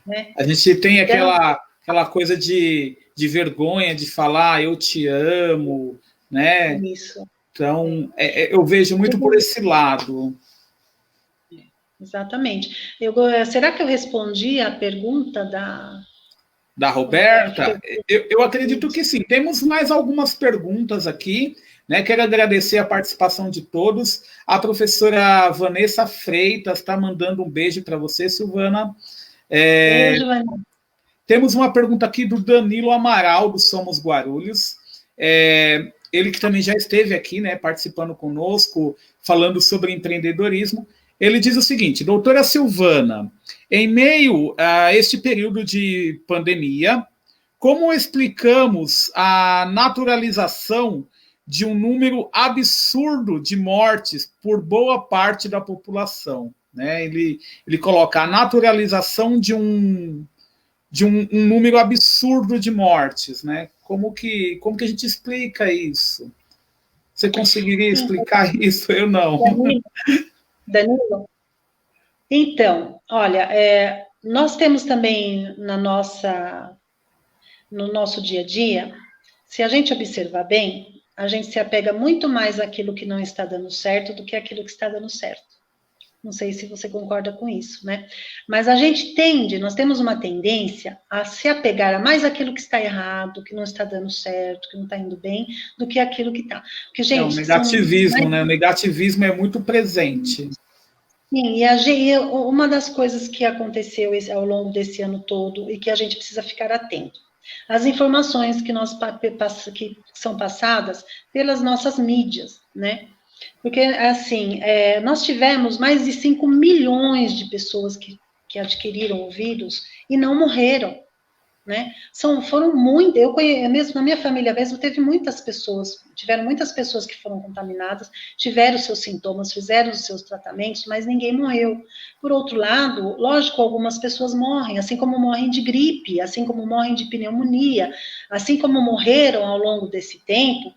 né? A gente tem aquela coisa de vergonha de falar eu te amo, né? Isso. Então, eu vejo muito por esse lado. Exatamente. Será que eu respondi a pergunta da Roberta? Eu acredito que sim. Temos mais algumas perguntas aqui, né? Quero agradecer a participação de todos. A professora Vanessa Freitas está mandando um beijo para você, Silvana. Beijo, Vanessa. Temos uma pergunta aqui do Danilo Amaral, do Somos Guarulhos. Ele que também já esteve aqui, né, participando conosco, falando sobre empreendedorismo. Ele diz o seguinte: doutora Silvana, em meio a este período de pandemia, como explicamos a naturalização de um número absurdo de mortes por boa parte da população? Né? Ele coloca a naturalização de um número absurdo de mortes, né? Como que a gente explica isso? Você conseguiria explicar isso? Eu não. Danilo? Então, olha, nós temos também no nosso dia a dia, se a gente observar bem, a gente se apega muito mais àquilo que não está dando certo do que àquilo que está dando certo. Não sei se você concorda com isso, né? Mas a gente nós temos uma tendência a se apegar a mais aquilo que está errado, que não está dando certo, que não está indo bem, do que aquilo que está. Porque, gente, o negativismo, né? O negativismo é muito presente. Sim, e uma das coisas que aconteceu ao longo desse ano todo e que a gente precisa ficar atento, as informações que são passadas pelas nossas mídias, né? Porque, assim, nós tivemos mais de 5 milhões de pessoas que adquiriram o vírus e não morreram. né? Foram muitas, eu conheço, mesmo na minha família mesmo, tiveram muitas pessoas que foram contaminadas, tiveram seus sintomas, fizeram os seus tratamentos, mas ninguém morreu. Por outro lado, lógico, algumas pessoas morrem, assim como morrem de gripe, assim como morrem de pneumonia, assim como morreram ao longo desse tempo,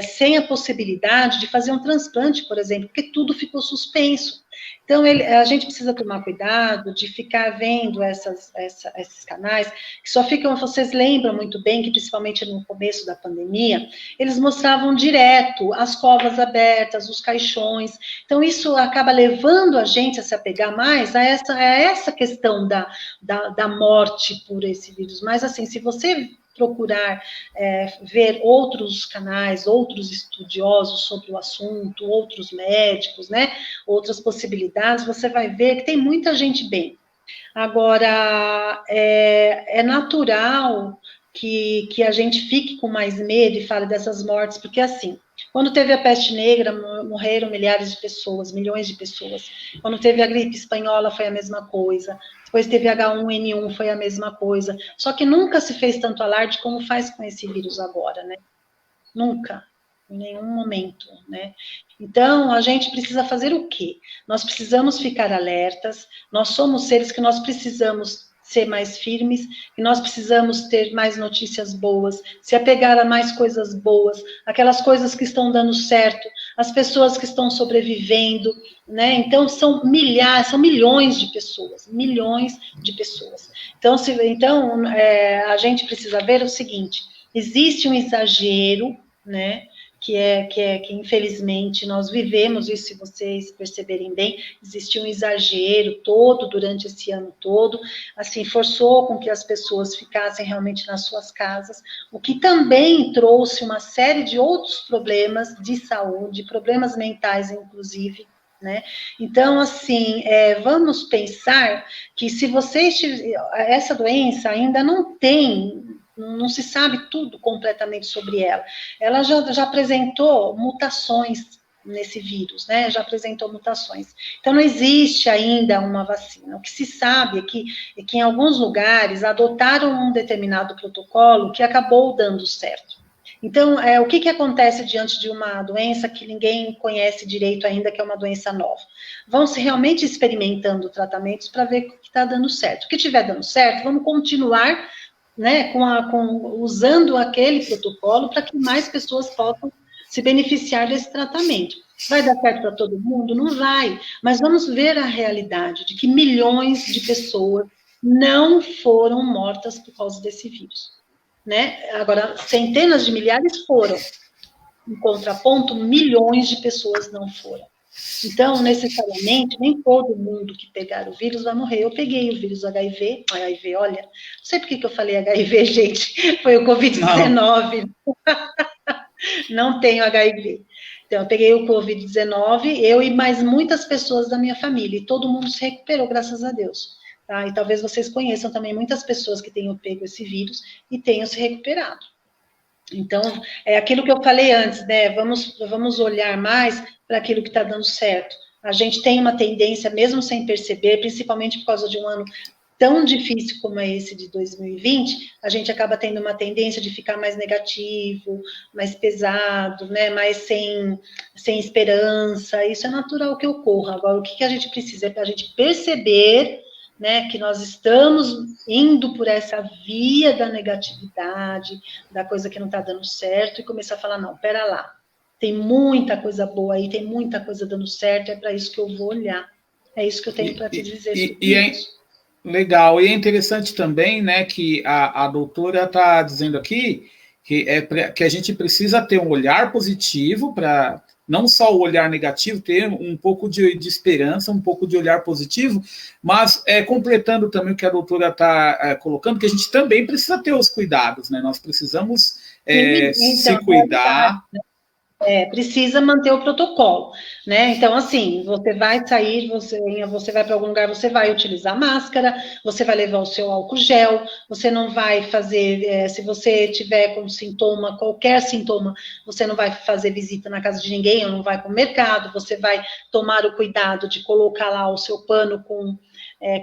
sem a possibilidade de fazer um transplante, por exemplo, porque tudo ficou suspenso. Então, a gente precisa tomar cuidado de ficar vendo esses canais, que só ficam, vocês lembram muito bem, que principalmente no começo da pandemia, eles mostravam direto as covas abertas, os caixões. Então, isso acaba levando a gente a se apegar mais a essa questão da morte por esse vírus. Mas, assim, se você procurar ver outros canais, outros estudiosos sobre o assunto, outros médicos, né, outras possibilidades, você vai ver que tem muita gente bem. Agora, é natural que a gente fique com mais medo e fale dessas mortes, porque assim, quando teve a peste negra, morreram milhares de pessoas, milhões de pessoas. Quando teve a gripe espanhola, foi a mesma coisa. Depois teve H1N1, foi a mesma coisa. Só que nunca se fez tanto alarde como faz com esse vírus agora, né? Nunca, em nenhum momento, né? Então, a gente precisa fazer o quê? Nós precisamos ficar alertas, nós somos seres que nós precisamos ser mais firmes, e nós precisamos ter mais notícias boas, se apegar a mais coisas boas, aquelas coisas que estão dando certo, as pessoas que estão sobrevivendo, né? Então, são milhões de pessoas, Então, a gente precisa ver o seguinte, existe um exagero, né? Que infelizmente nós vivemos isso, se vocês perceberem bem, existiu um exagero todo durante esse ano todo, assim, forçou com que as pessoas ficassem realmente nas suas casas, o que também trouxe uma série de outros problemas de saúde, problemas mentais, inclusive, né? Então, assim, vamos pensar que se vocês essa doença ainda não se sabe tudo completamente sobre ela. Ela já apresentou mutações nesse vírus, né? Já apresentou mutações. Então, não existe ainda uma vacina. O que se sabe é que em alguns lugares adotaram um determinado protocolo que acabou dando certo. Então, o que acontece diante de uma doença que ninguém conhece direito ainda, que é uma doença nova? Vão se realmente experimentando tratamentos para ver o que está dando certo. O que estiver dando certo, vamos continuar, né, usando aquele protocolo para que mais pessoas possam se beneficiar desse tratamento. Vai dar certo para todo mundo? Não vai. Mas vamos ver a realidade de que milhões de pessoas não foram mortas por causa desse vírus, né? Agora, centenas de milhares foram. Em contraponto, milhões de pessoas não foram. Então, necessariamente, nem todo mundo que pegar o vírus vai morrer. Eu peguei o vírus HIV, olha, não sei por que eu falei HIV, gente, foi o Covid-19. Não tenho HIV. Então, eu peguei o Covid-19, eu e mais muitas pessoas da minha família, e todo mundo se recuperou, graças a Deus. Tá? E talvez vocês conheçam também muitas pessoas que tenham pego esse vírus e tenham se recuperado. Então, é aquilo que eu falei antes, né? Vamos olhar mais para aquilo que está dando certo. A gente tem uma tendência, mesmo sem perceber, principalmente por causa de um ano tão difícil como é esse de 2020, a gente acaba tendo uma tendência de ficar mais negativo, mais pesado, né? Mais sem esperança. Isso é natural que ocorra. Agora, o que a gente precisa é para a gente perceber, né, que nós estamos indo por essa via da negatividade, da coisa que não está dando certo, e começar a falar, não, pera lá, tem muita coisa boa aí, tem muita coisa dando certo, é para isso que eu vou olhar. É isso que eu tenho para te dizer sobre isso. Legal, e é interessante também, né, que a doutora está dizendo aqui que a gente precisa ter um olhar positivo para não só o olhar negativo, ter um pouco de esperança, um pouco de olhar positivo, mas completando também o que a doutora está colocando, que a gente também precisa ter os cuidados, né? Nós precisamos se cuidar. Precisa manter o protocolo, né? Então, assim, você vai sair, você vai para algum lugar, você vai utilizar máscara, você vai levar o seu álcool gel, você não vai fazer, se você tiver com sintoma, qualquer sintoma, você não vai fazer visita na casa de ninguém, ou não vai para o mercado, você vai tomar o cuidado de colocar lá o seu pano com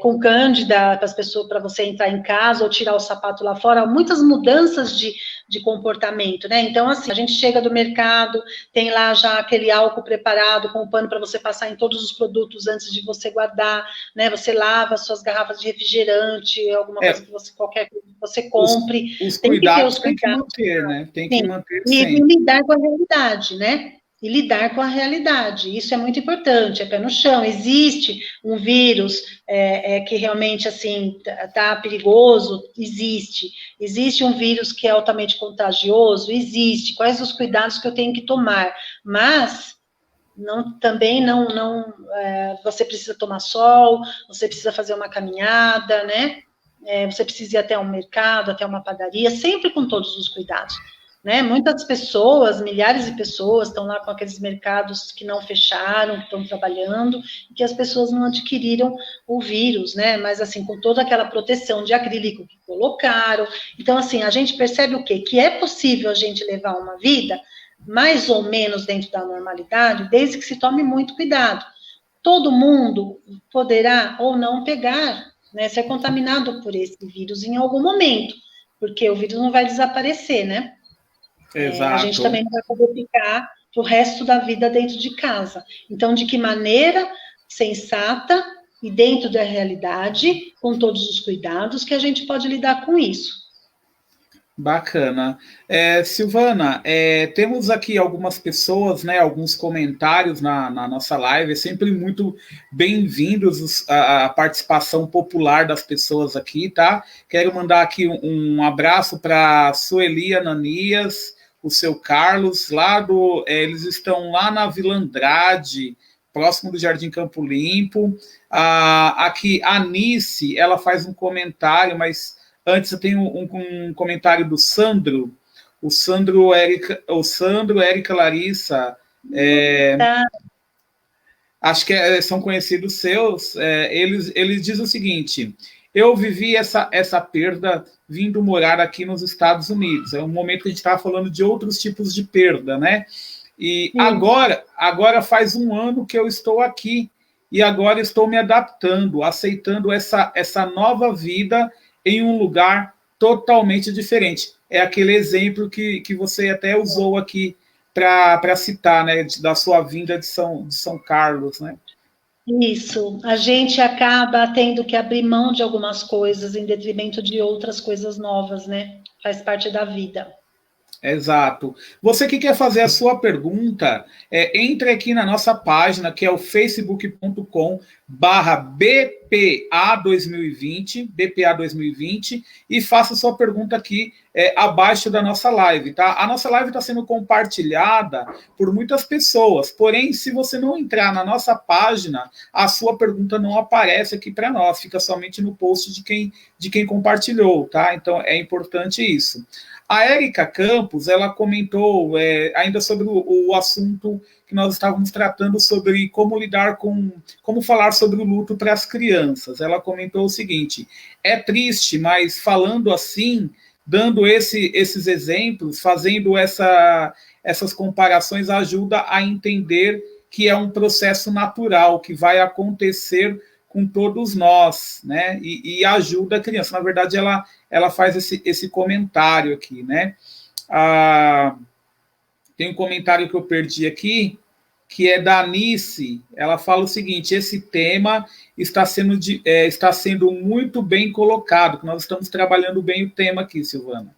com cândida para as pessoas, para você entrar em casa ou tirar o sapato lá fora, muitas mudanças de comportamento, né? Então, assim, a gente chega do mercado, tem lá já aquele álcool preparado com o pano para você passar em todos os produtos antes de você guardar, né? Você lava suas garrafas de refrigerante, alguma coisa que você, qualquer coisa que você compre. Os tem que ter os cuidados tem que cuidados. manter, né? Tem que Sim. manter E sempre. lidar com a realidade, né? E lidar com a realidade, isso é muito importante, é pé no chão. Existe um vírus que realmente, assim, tá perigoso? Existe. Existe um vírus que é altamente contagioso? Existe. Quais os cuidados que eu tenho que tomar? Mas também não você precisa tomar sol, você precisa fazer uma caminhada, né? Você precisa ir até um mercado, até uma padaria, sempre com todos os cuidados. Né? Muitas pessoas, milhares de pessoas, estão lá com aqueles mercados que não fecharam, que estão trabalhando, e que as pessoas não adquiriram o vírus, né? Mas, assim, com toda aquela proteção de acrílico que colocaram. Então, assim, a gente percebe o quê? Que é possível a gente levar uma vida mais ou menos dentro da normalidade, desde que se tome muito cuidado. Todo mundo poderá ou não pegar, né, ser contaminado por esse vírus em algum momento, porque o vírus não vai desaparecer, né? Exato. A gente também não vai poder ficar o resto da vida dentro de casa. Então, de que maneira sensata e dentro da realidade, com todos os cuidados, que a gente pode lidar com isso. Bacana. Silvana, temos aqui algumas pessoas, né, alguns comentários na nossa live. É sempre muito bem-vindos a participação popular das pessoas aqui, tá? Quero mandar aqui um abraço para Sueli Ananias, o seu Carlos, eles estão lá na Vila Andrade, próximo do Jardim Campo Limpo. Aqui, a Anice, ela faz um comentário, mas antes eu tenho um comentário do Sandro, o Sandro, Érica Larissa, acho que são conhecidos seus, eles dizem o seguinte: eu vivi essa perda vindo morar aqui nos Estados Unidos. É um momento que a gente estava falando de outros tipos de perda, né? E agora faz um ano que eu estou aqui, e agora estou me adaptando, aceitando essa nova vida em um lugar totalmente diferente. É aquele exemplo que você até usou aqui para citar, né, da sua vinda de São Carlos, né? Isso, a gente acaba tendo que abrir mão de algumas coisas em detrimento de outras coisas novas, né? Faz parte da vida. Exato. Você que quer fazer a sua pergunta, entre aqui na nossa página, que é o facebook.com/BPA 2020, e faça sua pergunta aqui abaixo da nossa live, tá? A nossa live está sendo compartilhada por muitas pessoas, porém, se você não entrar na nossa página, a sua pergunta não aparece aqui para nós, fica somente no post de quem compartilhou, tá? Então, é importante isso. A Érica Campos, ela comentou ainda sobre o assunto que nós estávamos tratando sobre como falar sobre o luto para as crianças. Ela comentou o seguinte: é triste, mas falando assim, dando esses exemplos, fazendo essas comparações, ajuda a entender que é um processo natural, que vai acontecer com todos nós, né? E ajuda a criança. Na verdade, ela faz esse comentário aqui, né? Tem um comentário que eu perdi aqui, que é da Anice. Ela fala o seguinte: esse tema está sendo muito bem colocado, que nós estamos trabalhando bem o tema aqui, Silvana.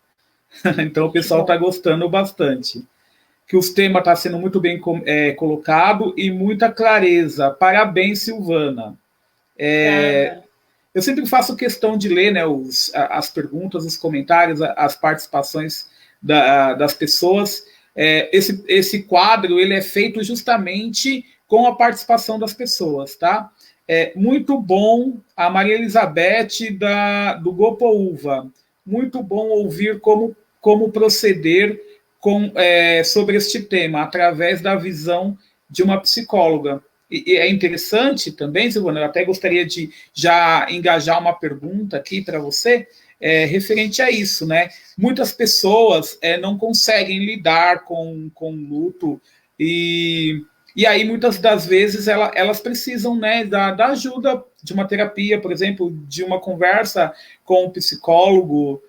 Então o pessoal está gostando bastante. Que os temas estão sendo muito bem colocado e muita clareza. Parabéns, Silvana. Eu sempre faço questão de ler, né, as perguntas, os comentários, as participações das pessoas. Esse quadro ele é feito justamente com a participação das pessoas, tá? Muito bom, a Maria Elizabeth do Gopouva. Muito bom ouvir como proceder sobre este tema, através da visão de uma psicóloga. E é interessante também, Silvana, eu até gostaria de já engajar uma pergunta aqui para você, referente a isso, né? Muitas pessoas não conseguem lidar com luto e aí muitas das vezes elas precisam, né, da ajuda de uma terapia, por exemplo, de uma conversa com um psicólogo.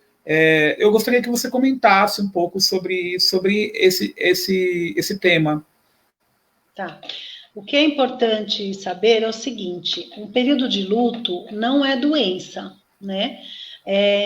Eu gostaria que você comentasse um pouco sobre esse tema. Tá. O que é importante saber é o seguinte: um período de luto não é doença, né?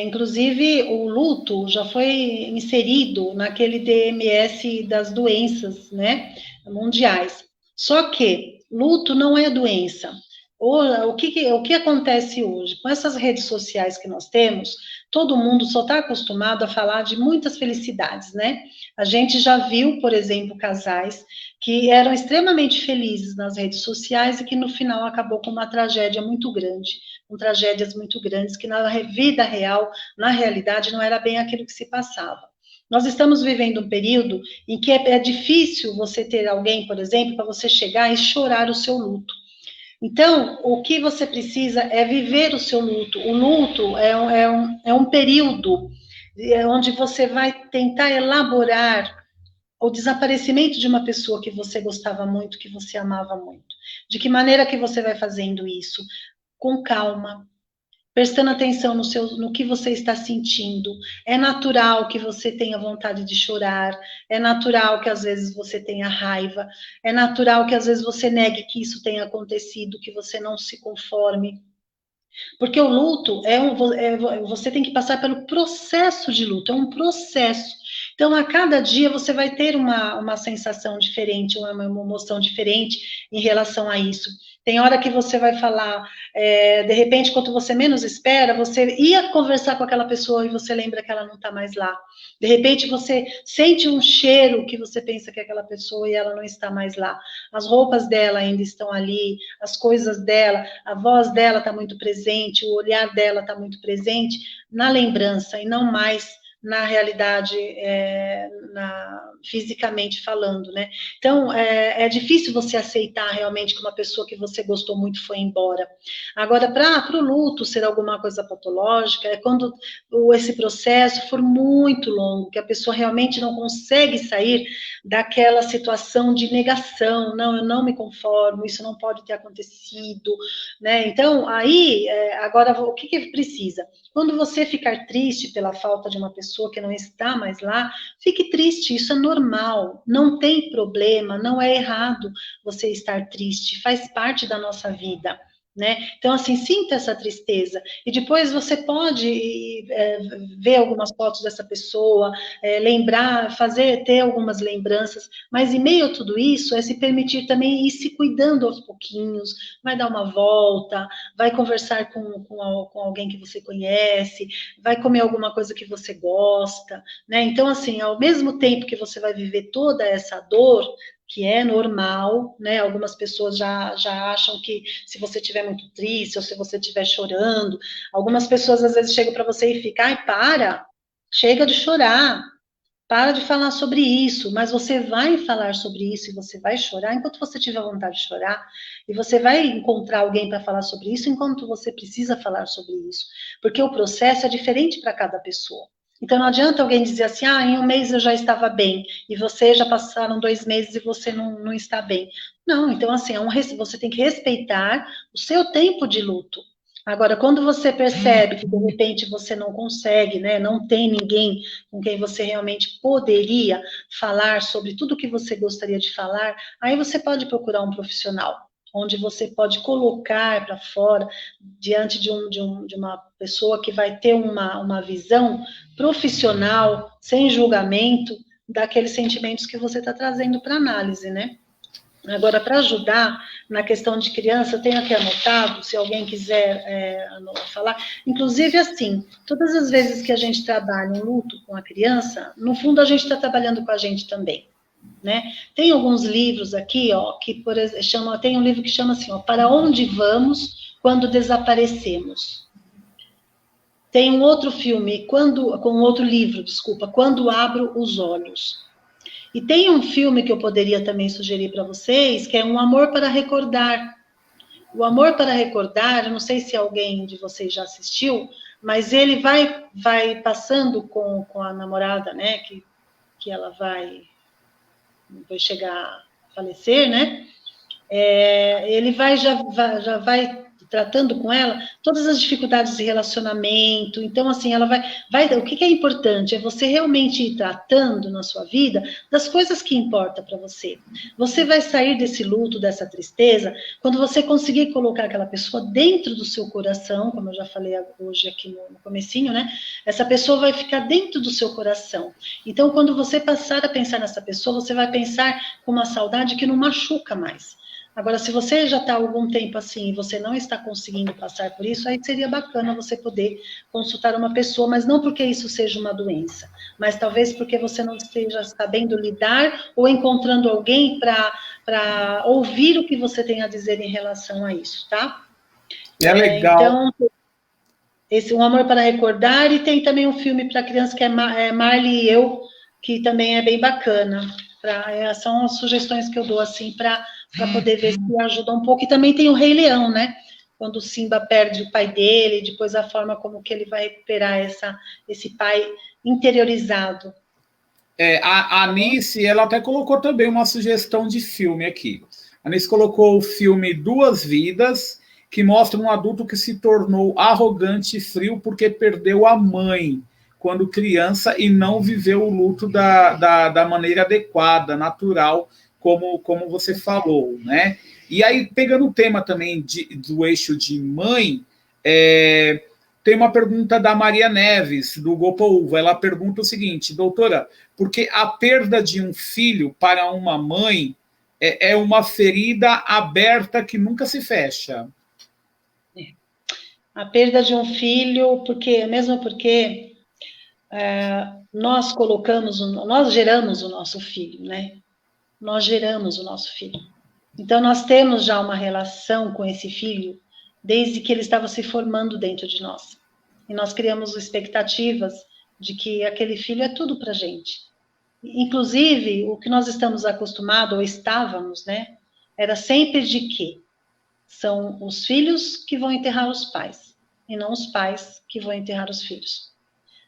Inclusive, o luto já foi inserido naquele DMS das doenças, né, mundiais. Só que luto não é doença. O que acontece hoje? Com essas redes sociais que nós temos, todo mundo só está acostumado a falar de muitas felicidades, né? A gente já viu, por exemplo, casais que eram extremamente felizes nas redes sociais e que no final acabou com uma tragédia muito grande, com tragédias muito grandes, que na vida real, na realidade, não era bem aquilo que se passava. Nós estamos vivendo um período em que é difícil você ter alguém, por exemplo, para você chegar e chorar o seu luto. Então, o que você precisa é viver o seu luto. O luto é um período onde você vai tentar elaborar o desaparecimento de uma pessoa que você gostava muito, que você amava muito. De que maneira que você vai fazendo isso? Com calma, prestando atenção no que você está sentindo. É natural que você tenha vontade de chorar, é natural que às vezes você tenha raiva, é natural que às vezes você negue que isso tenha acontecido, que você não se conforme. Porque o luto você tem que passar pelo processo de luto, é um processo. Então, a cada dia você vai ter uma sensação diferente, uma emoção diferente em relação a isso. Tem hora que você vai falar, de repente, quando você menos espera, você ia conversar com aquela pessoa e você lembra que ela não está mais lá. De repente, você sente um cheiro que você pensa que é aquela pessoa e ela não está mais lá. As roupas dela ainda estão ali, as coisas dela, a voz dela está muito presente, o olhar dela está muito presente na lembrança e não mais na realidade, fisicamente falando, né? Então, é difícil você aceitar realmente que uma pessoa que você gostou muito foi embora. Agora, para o luto ser alguma coisa patológica, é quando esse processo for muito longo, que a pessoa realmente não consegue sair daquela situação de negação, não, eu não me conformo, isso não pode ter acontecido, né? Então, aí, agora, o que precisa? Quando você ficar triste pela falta de uma pessoa que não está mais lá, fique triste, isso é normal, não tem problema, não é errado você estar triste, faz parte da nossa vida. Né? Então, assim, sinta essa tristeza. E depois você pode ver algumas fotos dessa pessoa, lembrar, ter algumas lembranças, mas em meio a tudo isso, é se permitir também ir se cuidando aos pouquinhos, vai dar uma volta, vai conversar com alguém que você conhece, vai comer alguma coisa que você gosta, né? Então, assim, ao mesmo tempo que você vai viver toda essa dor, que é normal, né? Algumas pessoas já acham que se você estiver muito triste ou se você estiver chorando, algumas pessoas às vezes chegam para você e ficam, ai, chega de chorar, para de falar sobre isso, mas você vai falar sobre isso e você vai chorar enquanto você tiver vontade de chorar, e você vai encontrar alguém para falar sobre isso enquanto você precisa falar sobre isso, porque o processo é diferente para cada pessoa. Então não adianta alguém dizer assim, em um mês eu já estava bem, e você já passaram 2 meses e você não está bem. Não, então assim, você tem que respeitar o seu tempo de luto. Agora, quando você percebe que de repente você não consegue, né, não tem ninguém com quem você realmente poderia falar sobre tudo que você gostaria de falar, aí você pode procurar um profissional, onde você pode colocar para fora, diante de uma pessoa que vai ter uma visão profissional, sem julgamento, daqueles sentimentos que você está trazendo para análise, né? Agora, para ajudar na questão de criança, eu tenho aqui anotado, se alguém quiser falar. Inclusive, assim, todas as vezes que a gente trabalha em luto com a criança, no fundo a gente está trabalhando com a gente também, né? Tem alguns livros aqui, que por exemplo, tem um livro que chama assim, Para Onde Vamos Quando Desaparecemos. Tem um outro filme, com outro livro, desculpa, Quando Abro os Olhos. E tem um filme que eu poderia também sugerir para vocês, que é Um Amor para Recordar. O Amor para Recordar, eu não sei se alguém de vocês já assistiu, mas ele vai passando com a namorada, né, que ela vai chegar a falecer, né? Ele já vai tratando com ela todas as dificuldades de relacionamento. Então, assim, ela vai o que é importante é você realmente ir tratando na sua vida das coisas que importam para você. Você vai sair desse luto, dessa tristeza, quando você conseguir colocar aquela pessoa dentro do seu coração, como eu já falei hoje aqui no comecinho, né? Essa pessoa vai ficar dentro do seu coração. Então, quando você passar a pensar nessa pessoa, você vai pensar com uma saudade que não machuca mais. Agora, se você já está há algum tempo assim e você não está conseguindo passar por isso, aí seria bacana você poder consultar uma pessoa, mas não porque isso seja uma doença, mas talvez porque você não esteja sabendo lidar ou encontrando alguém para ouvir o que você tem a dizer em relação a isso, tá? É legal. Então, esse Um Amor para Recordar, e tem também um filme para criança que é Marley e Eu, que também é bem bacana. São as sugestões que eu dou assim para poder ver se ajuda um pouco. E também tem o Rei Leão, né? Quando o Simba perde o pai dele, depois a forma como que ele vai recuperar esse pai interiorizado. A Anice, ela até colocou também uma sugestão de filme aqui. A Anice colocou o filme Duas Vidas, que mostra um adulto que se tornou arrogante e frio porque perdeu a mãe quando criança e não viveu o luto da maneira adequada, natural, como você falou, né? E aí, pegando o tema também do eixo de mãe, tem uma pergunta da Maria Neves, do Gopouva. Ela pergunta o seguinte: doutora, porque a perda de um filho para uma mãe é uma ferida aberta que nunca se fecha? A perda de um filho, mesmo porque nós geramos o nosso filho, né? Nós geramos o nosso filho. Então, nós temos já uma relação com esse filho desde que ele estava se formando dentro de nós. E nós criamos expectativas de que aquele filho é tudo para a gente. Inclusive, o que nós estamos acostumados, ou estávamos, né? Era sempre de que são os filhos que vão enterrar os pais, e não os pais que vão enterrar os filhos.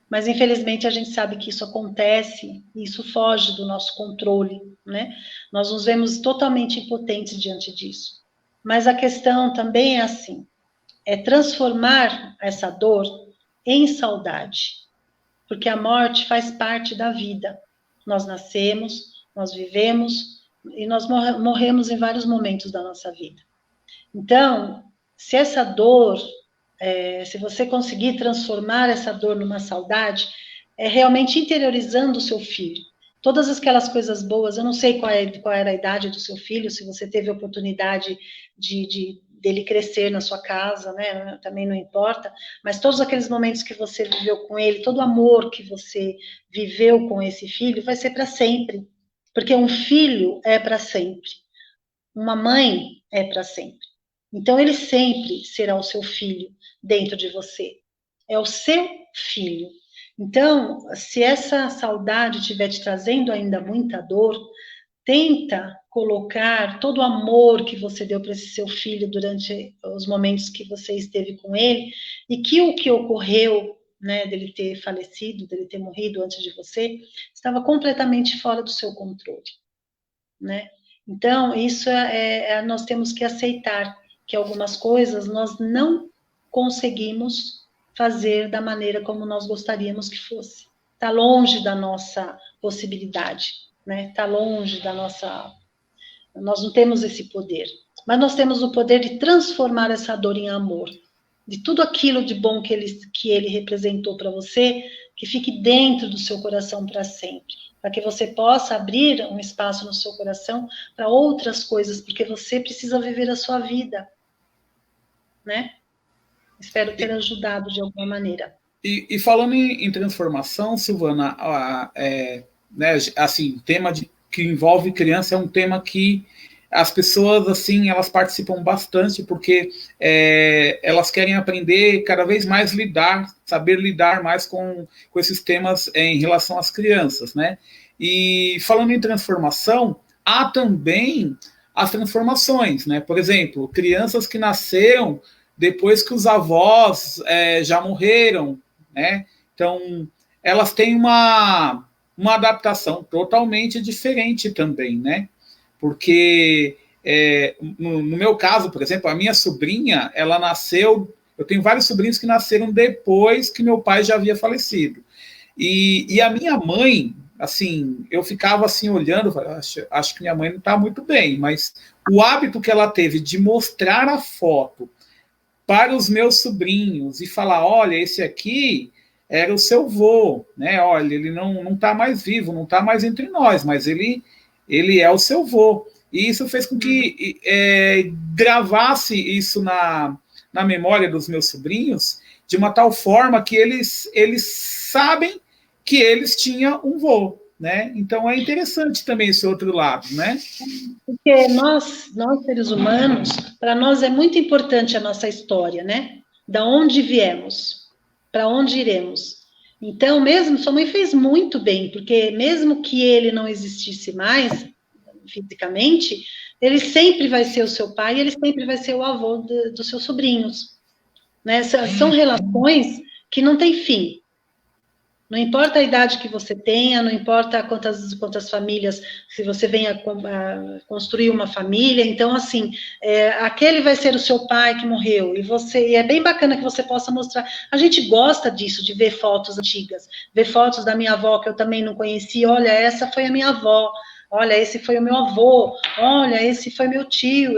Mas, infelizmente, a gente sabe que isso acontece e isso foge do nosso controle, né? Nós nos vemos totalmente impotentes diante disso. Mas a questão também é assim, é transformar essa dor em saudade, porque a morte faz parte da vida. Nós nascemos, nós vivemos e nós morremos em vários momentos da nossa vida. Então, se essa dor... se você conseguir transformar essa dor numa saudade, é realmente interiorizando o seu filho. Todas aquelas coisas boas, eu não sei qual era a idade do seu filho, se você teve a oportunidade dele crescer na sua casa, né? Também não importa, mas todos aqueles momentos que você viveu com ele, todo o amor que você viveu com esse filho, vai ser para sempre. Porque um filho é para sempre. Uma mãe é para sempre. Então, ele sempre será o seu filho dentro de você. É o seu filho. Então, se essa saudade estiver te trazendo ainda muita dor, tenta colocar todo o amor que você deu para esse seu filho durante os momentos que você esteve com ele, e que o que ocorreu, né, dele ter falecido, dele ter morrido antes de você, estava completamente fora do seu controle, né? Então, isso nós temos que aceitar que algumas coisas nós não conseguimos fazer da maneira como nós gostaríamos que fosse. Está longe da nossa possibilidade, né? Está longe da nossa... Nós não temos esse poder, mas nós temos o poder de transformar essa dor em amor, de tudo aquilo de bom que ele representou para você, que fique dentro do seu coração para sempre, para que você possa abrir um espaço no seu coração para outras coisas, porque você precisa viver a sua vida, né? Espero ter ajudado de alguma maneira. E falando em transformação, Silvana, né, assim, tema que envolve criança é um tema que as pessoas, assim, elas participam bastante porque elas querem aprender cada vez mais saber lidar mais com esses temas em relação às crianças, né? E falando em transformação, há também as transformações, né? Por exemplo, crianças que nasceram depois que os avós já morreram, né? Então, elas têm uma adaptação totalmente diferente também, né? Porque no meu caso, por exemplo, a minha sobrinha, ela nasceu... Eu tenho vários sobrinhos que nasceram depois que meu pai já havia falecido. E a minha mãe, assim, eu ficava assim olhando, acho que minha mãe não está muito bem, mas o hábito que ela teve de mostrar a foto para os meus sobrinhos e falar, olha, esse aqui era o seu vô, né? Olha, ele não está mais vivo, não está mais entre nós, mas ele é o seu vô. E isso fez com que gravasse isso na memória dos meus sobrinhos, de uma tal forma que eles sabem que eles tinham um vô, né? Então é interessante também esse outro lado, né? Porque nós seres humanos, para nós é muito importante a nossa história, né? Da onde viemos, para onde iremos. Então, mesmo, sua mãe fez muito bem, porque mesmo que ele não existisse mais, fisicamente, ele sempre vai ser o seu pai, e ele sempre vai ser o avô dos seus sobrinhos. Né? São relações que não têm fim. Não importa a idade que você tenha, não importa quantas famílias, se você venha a construir uma família, então, assim, aquele vai ser o seu pai que morreu, e é bem bacana que você possa mostrar. A gente gosta disso, de ver fotos antigas, ver fotos da minha avó, que eu também não conhecia, olha, essa foi a minha avó, olha, esse foi o meu avô, olha, esse foi meu tio,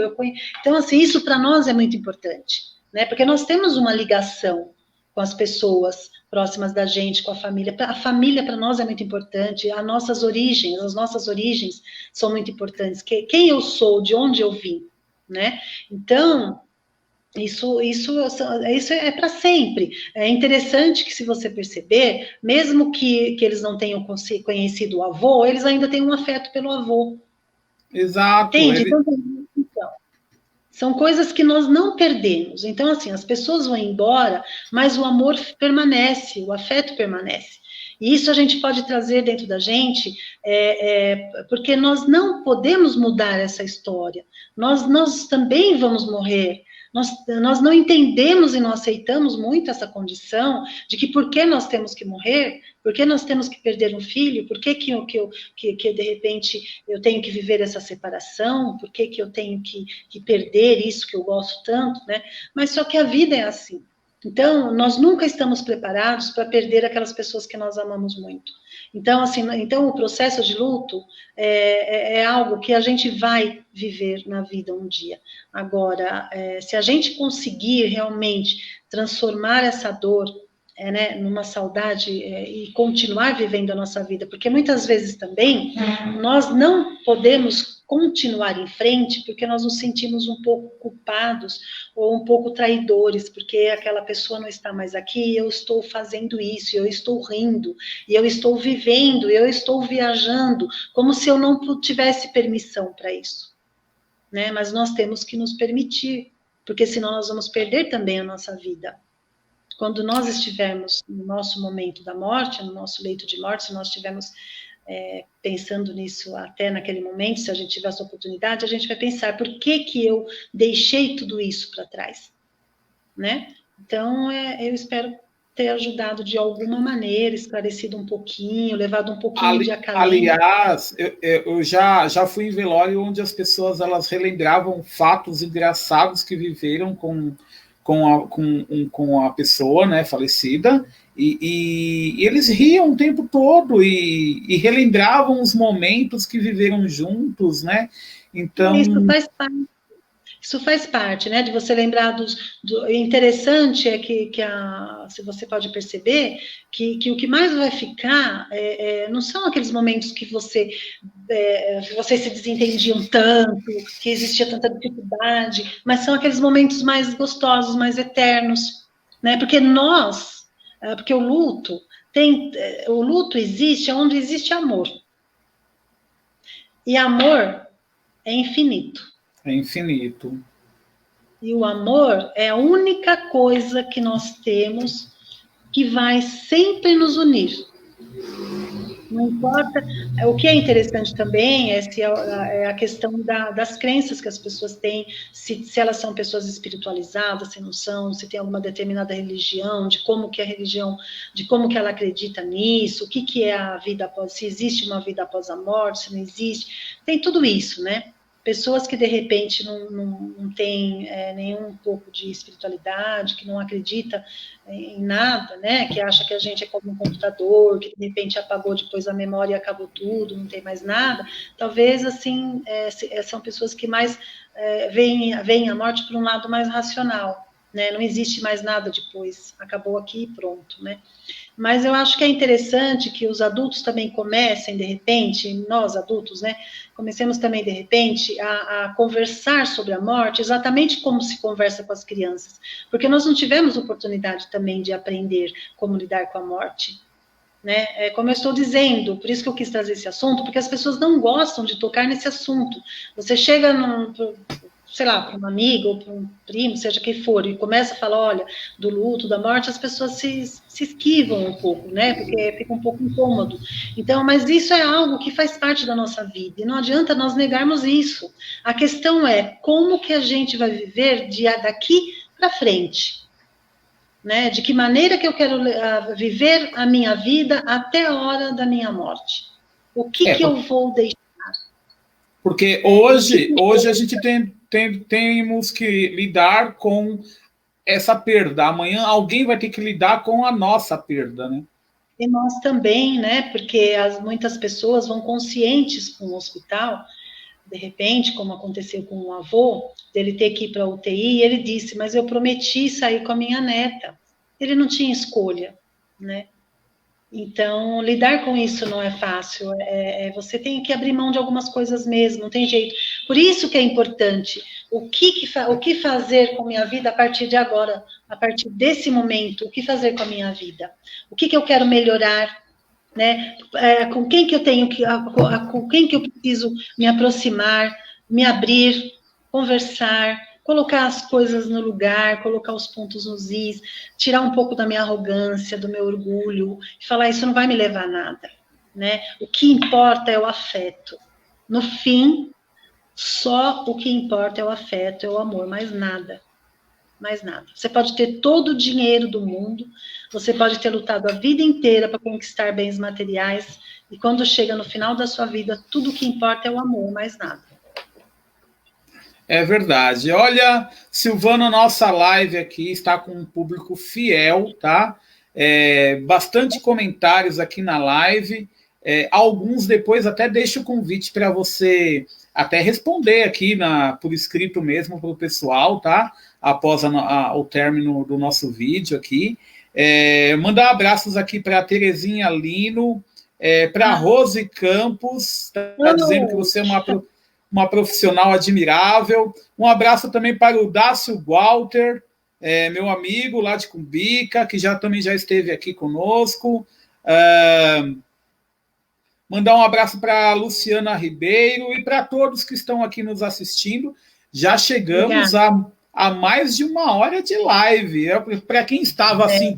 Então, assim, isso para nós é muito importante, né? Porque nós temos uma ligação com as pessoas próximas da gente, com a família. A família para nós é muito importante, as nossas origens são muito importantes. Quem eu sou, de onde eu vim, né? Então, isso é para sempre. É interessante que, se você perceber, mesmo que eles não tenham conhecido o avô, eles ainda têm um afeto pelo avô. Exato. Entende? Então, são coisas que nós não perdemos. Então, assim, as pessoas vão embora, mas o amor permanece, o afeto permanece. E isso a gente pode trazer dentro da gente, porque nós não podemos mudar essa história. Nós também vamos morrer. Nós não entendemos e não aceitamos muito essa condição de que por que nós temos que morrer, por que nós temos que perder um filho, por que de repente eu tenho que viver essa separação, por que eu tenho que perder isso que eu gosto tanto, né? Mas só que a vida é assim. Então, nós nunca estamos preparados para perder aquelas pessoas que nós amamos muito. Então, assim, o processo de luto é algo que a gente vai viver na vida um dia. Agora, se a gente conseguir realmente transformar essa dor né, numa saudade e continuar vivendo a nossa vida, porque muitas vezes também nós não podemos continuar em frente porque nós nos sentimos um pouco culpados ou um pouco traidores, porque aquela pessoa não está mais aqui, e eu estou fazendo isso, eu estou rindo, e eu estou vivendo, eu estou viajando, como se eu não tivesse permissão para isso. Né? Mas nós temos que nos permitir, porque senão nós vamos perder também a nossa vida. Quando nós estivermos no nosso momento da morte, no nosso leito de morte, se nós estivermos pensando nisso até naquele momento, se a gente tiver essa oportunidade, a gente vai pensar, por que eu deixei tudo isso para trás? Né? Então, eu espero ter ajudado de alguma maneira, esclarecido um pouquinho, levado um pouquinho de acalento. Aliás, eu já fui em velório onde as pessoas elas relembravam fatos engraçados que viveram com a pessoa, né, falecida, e eles riam o tempo todo e relembravam os momentos que viveram juntos, né? Então isso faz parte, né? De você lembrar interessante é que se você pode perceber que o que mais vai ficar não são aqueles momentos que vocês se desentendiam tanto, que existia tanta dificuldade, mas são aqueles momentos mais gostosos, mais eternos, né? Porque o luto existe onde existe amor. E amor é infinito. É infinito. E o amor é a única coisa que nós temos que vai sempre nos unir. Não importa. O que é interessante também é a questão das crenças que as pessoas têm, se elas são pessoas espiritualizadas, se não são, se tem alguma determinada religião, de como que a religião, de como que ela acredita nisso, o que é a vida após, se existe uma vida após a morte, se não existe. Tem tudo isso, né? pessoas que de repente não têm nenhum pouco de espiritualidade, que não acredita em nada, né? Que acha que a gente é como um computador, que de repente apagou depois a memória e acabou tudo, não tem mais nada. Talvez assim são pessoas que mais veem a morte por um lado mais racional, né? Não existe mais nada depois, acabou aqui e pronto, né? Mas eu acho que é interessante que os adultos também comecem, de repente, nós adultos, né, comecemos também, de repente, a conversar sobre a morte, exatamente como se conversa com as crianças, porque nós não tivemos oportunidade também de aprender como lidar com a morte, né? Como eu estou dizendo, por isso que eu quis trazer esse assunto, porque as pessoas não gostam de tocar nesse assunto. Você chega sei lá, para uma amiga ou para um primo, seja quem for, e começa a falar, olha, do luto, da morte, as pessoas se esquivam um pouco, né? Porque fica um pouco incômodo. Então, mas isso é algo que faz parte da nossa vida, e não adianta nós negarmos isso. A questão é como que a gente vai viver daqui para frente, né? De que maneira que eu quero viver a minha vida até a hora da minha morte. O que eu vou deixar? Porque hoje a gente temos que lidar com essa perda. Amanhã alguém vai ter que lidar com a nossa perda, né? E nós também, né? Porque muitas pessoas vão conscientes para um hospital, de repente, como aconteceu com um avô, dele ter que ir para a UTI, e ele disse, mas eu prometi sair com a minha neta. Ele não tinha escolha, né? Então, lidar com isso não é fácil. Você tem que abrir mão de algumas coisas mesmo, não tem jeito. Por isso que é importante o que fazer com a minha vida a partir de agora, a partir desse momento, o que fazer com a minha vida? O que eu quero melhorar, né? Com quem que eu tenho com quem que eu preciso me aproximar, me abrir, conversar, colocar as coisas no lugar, colocar os pontos nos is, tirar um pouco da minha arrogância, do meu orgulho, e falar, isso não vai me levar a nada, né? O que importa é o afeto. No fim, só o que importa é o afeto, é o amor, mais nada. Mais nada. Você pode ter todo o dinheiro do mundo, você pode ter lutado a vida inteira para conquistar bens materiais, e quando chega no final da sua vida, tudo o que importa é o amor, mais nada. É verdade. Olha, Silvana, nossa live aqui está com um público fiel, tá? Bastante comentários aqui na live. Alguns depois até deixo o convite para você até responder aqui por escrito mesmo para o pessoal, tá? Após o término do nosso vídeo aqui. Mandar abraços aqui para a Terezinha Lino, para a Rose Campos, tá dizendo que você é uma profissional admirável. Um abraço também para o Dácio Walter, meu amigo lá de Cumbica, que também já esteve aqui conosco. Mandar um abraço para a Luciana Ribeiro e para todos que estão aqui nos assistindo. Já chegamos a mais de 1 hora de live. Para quem estava assim,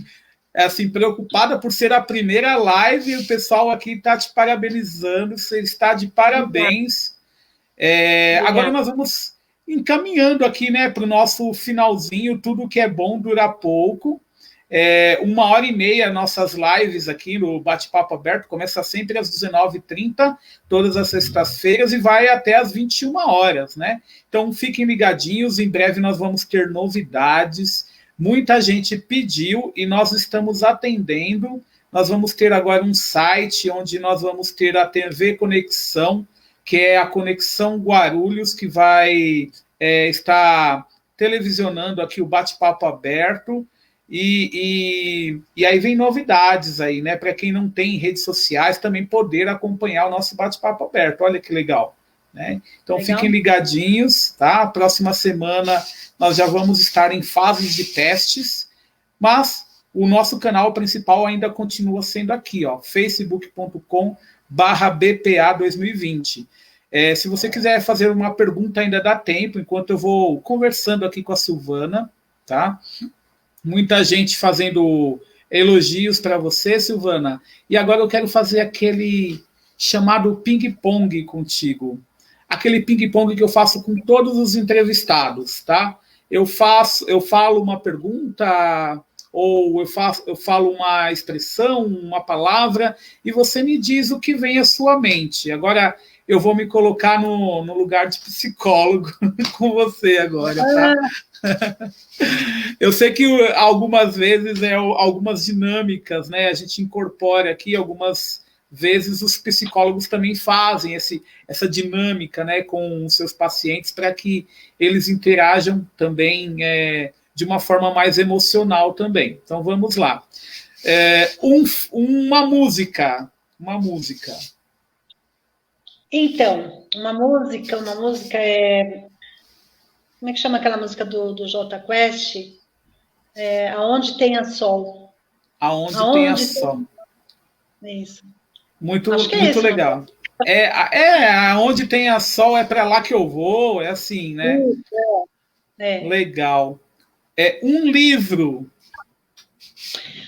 preocupada por ser a primeira live, o pessoal aqui está te parabenizando. Você está de parabéns. Agora nós vamos encaminhando aqui, né, para o nosso finalzinho. Tudo que é bom dura pouco. 1h30 nossas lives aqui no Bate-Papo Aberto. Começa sempre às 19h30, todas as sextas-feiras, e vai até às 21 horas, né? Então fiquem ligadinhos, em breve nós vamos ter novidades. Muita gente pediu e nós estamos atendendo. Nós vamos ter agora um site onde nós vamos ter a TV Conexão, que é a Conexão Guarulhos, que vai estar televisionando aqui o Bate-Papo Aberto. E aí vem novidades aí, né? Para quem não tem redes sociais, também poder acompanhar o nosso Bate-Papo Aberto. Olha que legal, né? Então fiquem ligadinhos, tá? A próxima semana nós já vamos estar em fases de testes, mas o nosso canal principal ainda continua sendo aqui, ó, facebook.com/BPA 2020. Se você quiser fazer uma pergunta, ainda dá tempo, enquanto eu vou conversando aqui com a Silvana, tá? Muita gente fazendo elogios para você, Silvana. E agora eu quero fazer aquele chamado ping-pong contigo. Aquele ping-pong que eu faço com todos os entrevistados, tá? Eu falo uma pergunta, ou eu falo uma expressão, uma palavra, e você me diz o que vem à sua mente. Agora, eu vou me colocar no lugar de psicólogo com você agora, tá? Eu sei que algumas vezes algumas dinâmicas, né? A gente incorpora aqui algumas vezes os psicólogos também fazem essa dinâmica, né, com os seus pacientes para que eles interajam também de uma forma mais emocional também. Então vamos lá. Uma música. Então, uma música é... Como é que chama aquela música do Jota Quest? Aonde Tenha Sol. Aonde Tenha Sol. Isso. Muito, acho que é muito esse, legal. Aonde tenha sol é para lá que eu vou, é assim, né? Legal. Um livro.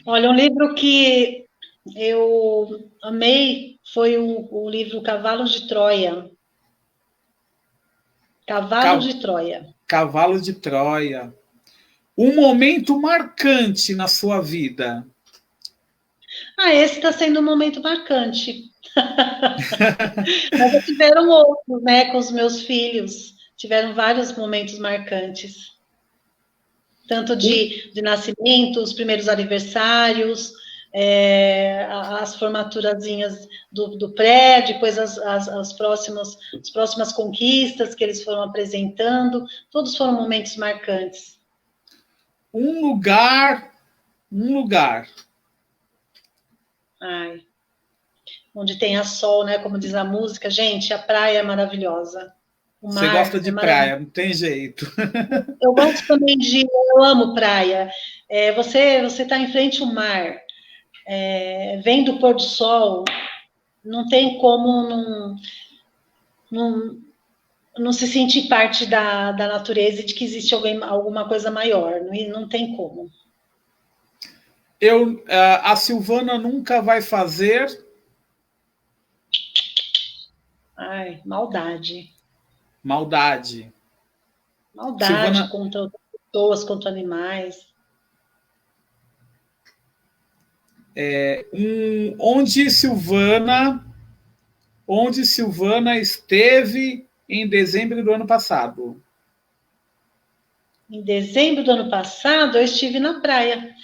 Olha, um livro que eu amei foi o livro Cavalo de Troia. Cavalo de Troia. Cavalo de Troia. Um momento marcante na sua vida. Esse está sendo um momento marcante. Mas tiveram outros, né, com os meus filhos. Tiveram vários momentos marcantes. Tanto de nascimento, os primeiros aniversários, as formaturazinhas do pré, depois as próximas conquistas que eles foram apresentando. Todos foram momentos marcantes. Um lugar. Ai, onde tenha sol, né? Como diz a música. Gente, a praia é maravilhosa. O mar Você gosta de praia, não tem jeito. Eu gosto também eu amo praia. Você está em frente ao mar, vendo o pôr do sol, não tem como não se sentir parte da natureza e de que existe alguma coisa maior. Não tem como. A Silvana nunca vai fazer. Ai, maldade. Maldade Silvana... contra outras pessoas, contra animais. Onde Silvana esteve em dezembro do ano passado? Em dezembro do ano passado, eu estive na praia.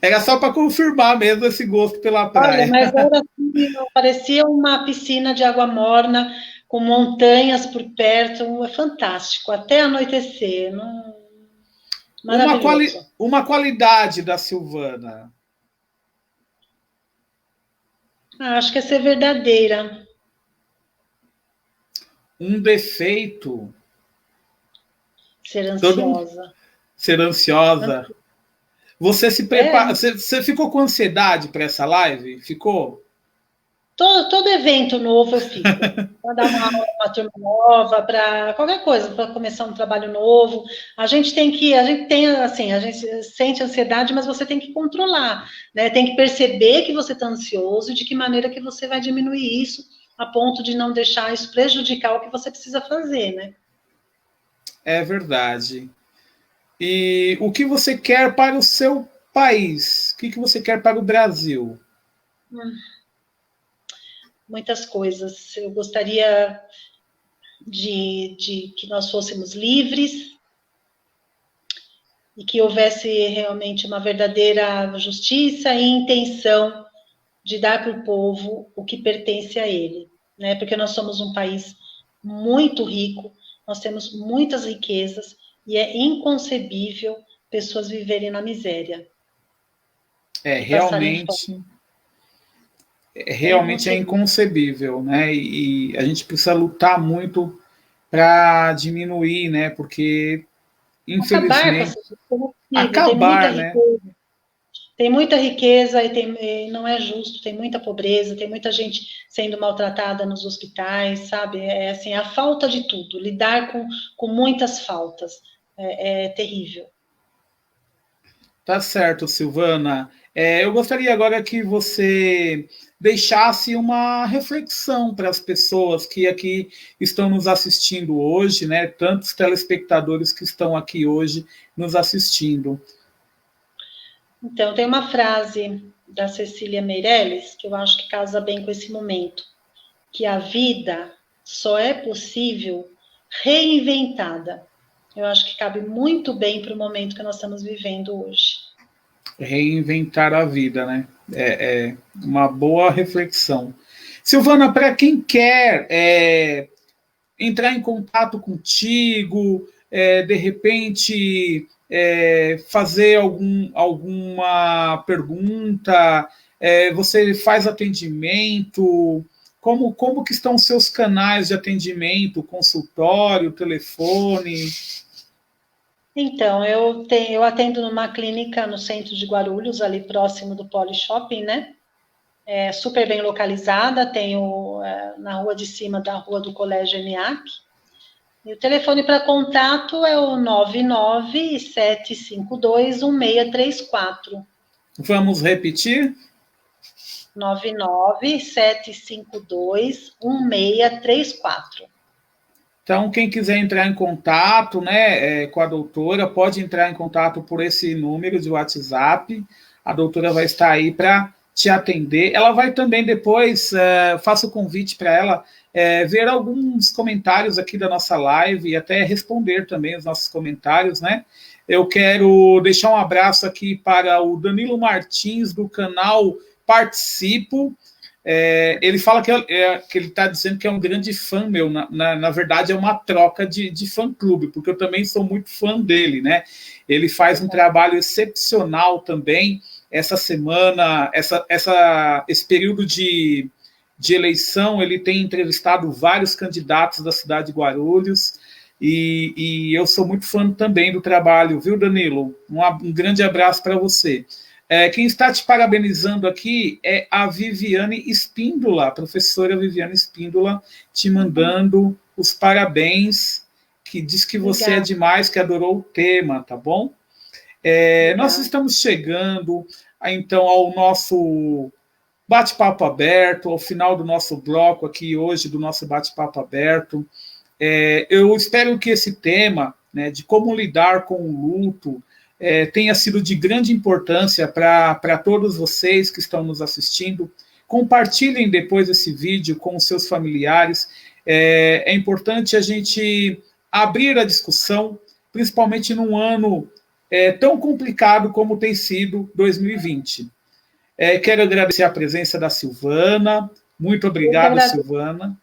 Era só para confirmar mesmo esse gosto pela praia. Olha, mas era assim, parecia uma piscina de água morna, com montanhas por perto, é fantástico, até anoitecer. Maravilhoso. Uma qualidade da Silvana. Acho que é ser verdadeira. Um defeito. Ser ansiosa. Ser ansiosa. Você se prepara. Você ficou com ansiedade para essa live? Ficou? Todo evento novo eu fico. Para dar uma turma nova, para qualquer coisa, para começar um trabalho novo. A gente sente ansiedade, mas você tem que controlar, né? Tem que perceber que você está ansioso e de que maneira que você vai diminuir isso, a ponto de não deixar isso prejudicar o que você precisa fazer, né? É verdade. E o que você quer para o seu país? O que você quer para o Brasil? Muitas coisas. Eu gostaria de que nós fôssemos livres e que houvesse realmente uma verdadeira justiça e intenção de dar para o povo o que pertence a ele, né? Porque nós somos um país muito rico, nós temos muitas riquezas e é inconcebível pessoas viverem na miséria. Realmente é inconcebível, né? E a gente precisa lutar muito para diminuir, né? Porque infelizmente acabar, né? Tem muita riqueza e não é justo, tem muita pobreza, tem muita gente sendo maltratada nos hospitais, sabe? É assim, a falta de tudo, lidar com muitas faltas é terrível. Tá certo, Silvana. Eu gostaria agora que você deixasse uma reflexão para as pessoas que aqui estão nos assistindo hoje, né? Tantos telespectadores que estão aqui hoje nos assistindo. Então, tem uma frase da Cecília Meirelles que eu acho que casa bem com esse momento. que a vida só é possível reinventada. Eu acho que cabe muito bem para o momento que nós estamos vivendo hoje. Reinventar a vida, né? É uma boa reflexão. Silvana, para quem quer entrar em contato contigo, de repente fazer alguma pergunta, você faz atendimento, como que estão os seus canais de atendimento, consultório, telefone? Então, eu atendo numa clínica no centro de Guarulhos, ali próximo do Poli Shopping, né? É super bem localizada, tenho na rua de cima da rua do Colégio ENIAC. E o telefone para contato é o 997521634. Vamos repetir? 997521634. Então, quem quiser entrar em contato, né, com a doutora, pode entrar em contato por esse número de WhatsApp. A doutora vai estar aí para te atender. Ela vai também depois, faço o convite para ela, ver alguns comentários aqui da nossa live e até responder também os nossos comentários, né? Eu quero deixar um abraço aqui para o Danilo Martins, do canal Participo. Ele fala que ele está dizendo que é um grande fã meu. Na verdade, é uma troca de fã-clube, porque eu também sou muito fã dele, né? Ele faz um trabalho excepcional também. Essa semana, esse período de eleição, ele tem entrevistado vários candidatos da cidade de Guarulhos, e eu sou muito fã também do trabalho, viu, Danilo? Um grande abraço para você. Quem está te parabenizando aqui é a Viviane Espíndola, a professora Viviane Espíndola, te mandando os parabéns, que diz que você é demais, que adorou o tema, tá bom? Nós estamos chegando, então, ao nosso bate-papo aberto, ao final do nosso bloco aqui hoje, do nosso bate-papo aberto. Eu espero que esse tema, né, de como lidar com o luto, tenha sido de grande importância para todos vocês que estão nos assistindo. Compartilhem depois esse vídeo com os seus familiares. É importante a gente abrir a discussão, principalmente num ano tão complicado como tem sido 2020. Quero agradecer a presença da Silvana. Muito obrigado, Silvana.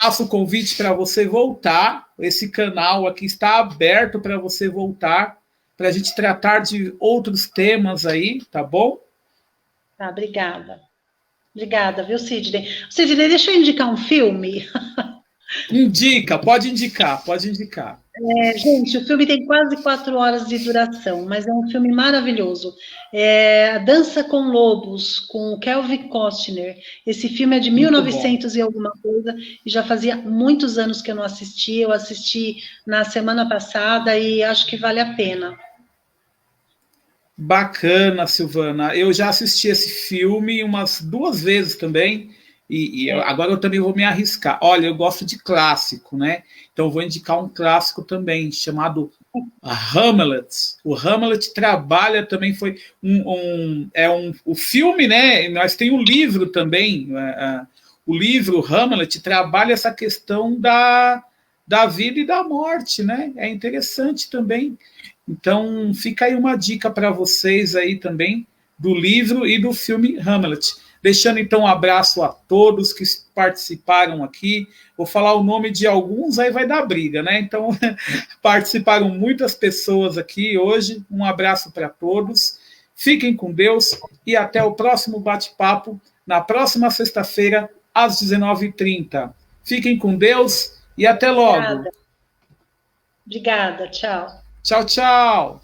Faço o convite para você voltar. Esse canal aqui está aberto para você voltar, para a gente tratar de outros temas aí, tá bom? Tá, obrigada. Obrigada, viu, Sidney? Sidney, deixa eu indicar um filme. Pode indicar. Gente, o filme tem quase 4 horas de duração, mas é um filme maravilhoso. A Dança com Lobos, com o Kevin Costner. Esse filme é de 1900 e alguma coisa, e já fazia muitos anos que eu não assistia. Eu assisti na semana passada e acho que vale a pena. Bacana, Silvana. Eu já assisti esse filme umas 2 vezes também. Agora eu também vou me arriscar. Olha, eu gosto de clássico, né? Então eu vou indicar um clássico também, chamado Hamlet. O Hamlet trabalha também, foi o filme, né? Nós tem o livro também. O livro Hamlet trabalha essa questão da vida e da morte, né? É interessante também. Então fica aí uma dica para vocês aí também, do livro e do filme Hamlet. Deixando, então, um abraço a todos que participaram aqui. Vou falar o nome de alguns, aí vai dar briga, né? Então, participaram muitas pessoas aqui hoje. Um abraço para todos. Fiquem com Deus e até o próximo bate-papo, na próxima sexta-feira, às 19h30. Fiquem com Deus e até logo. Obrigada. Tchau. Tchau, tchau.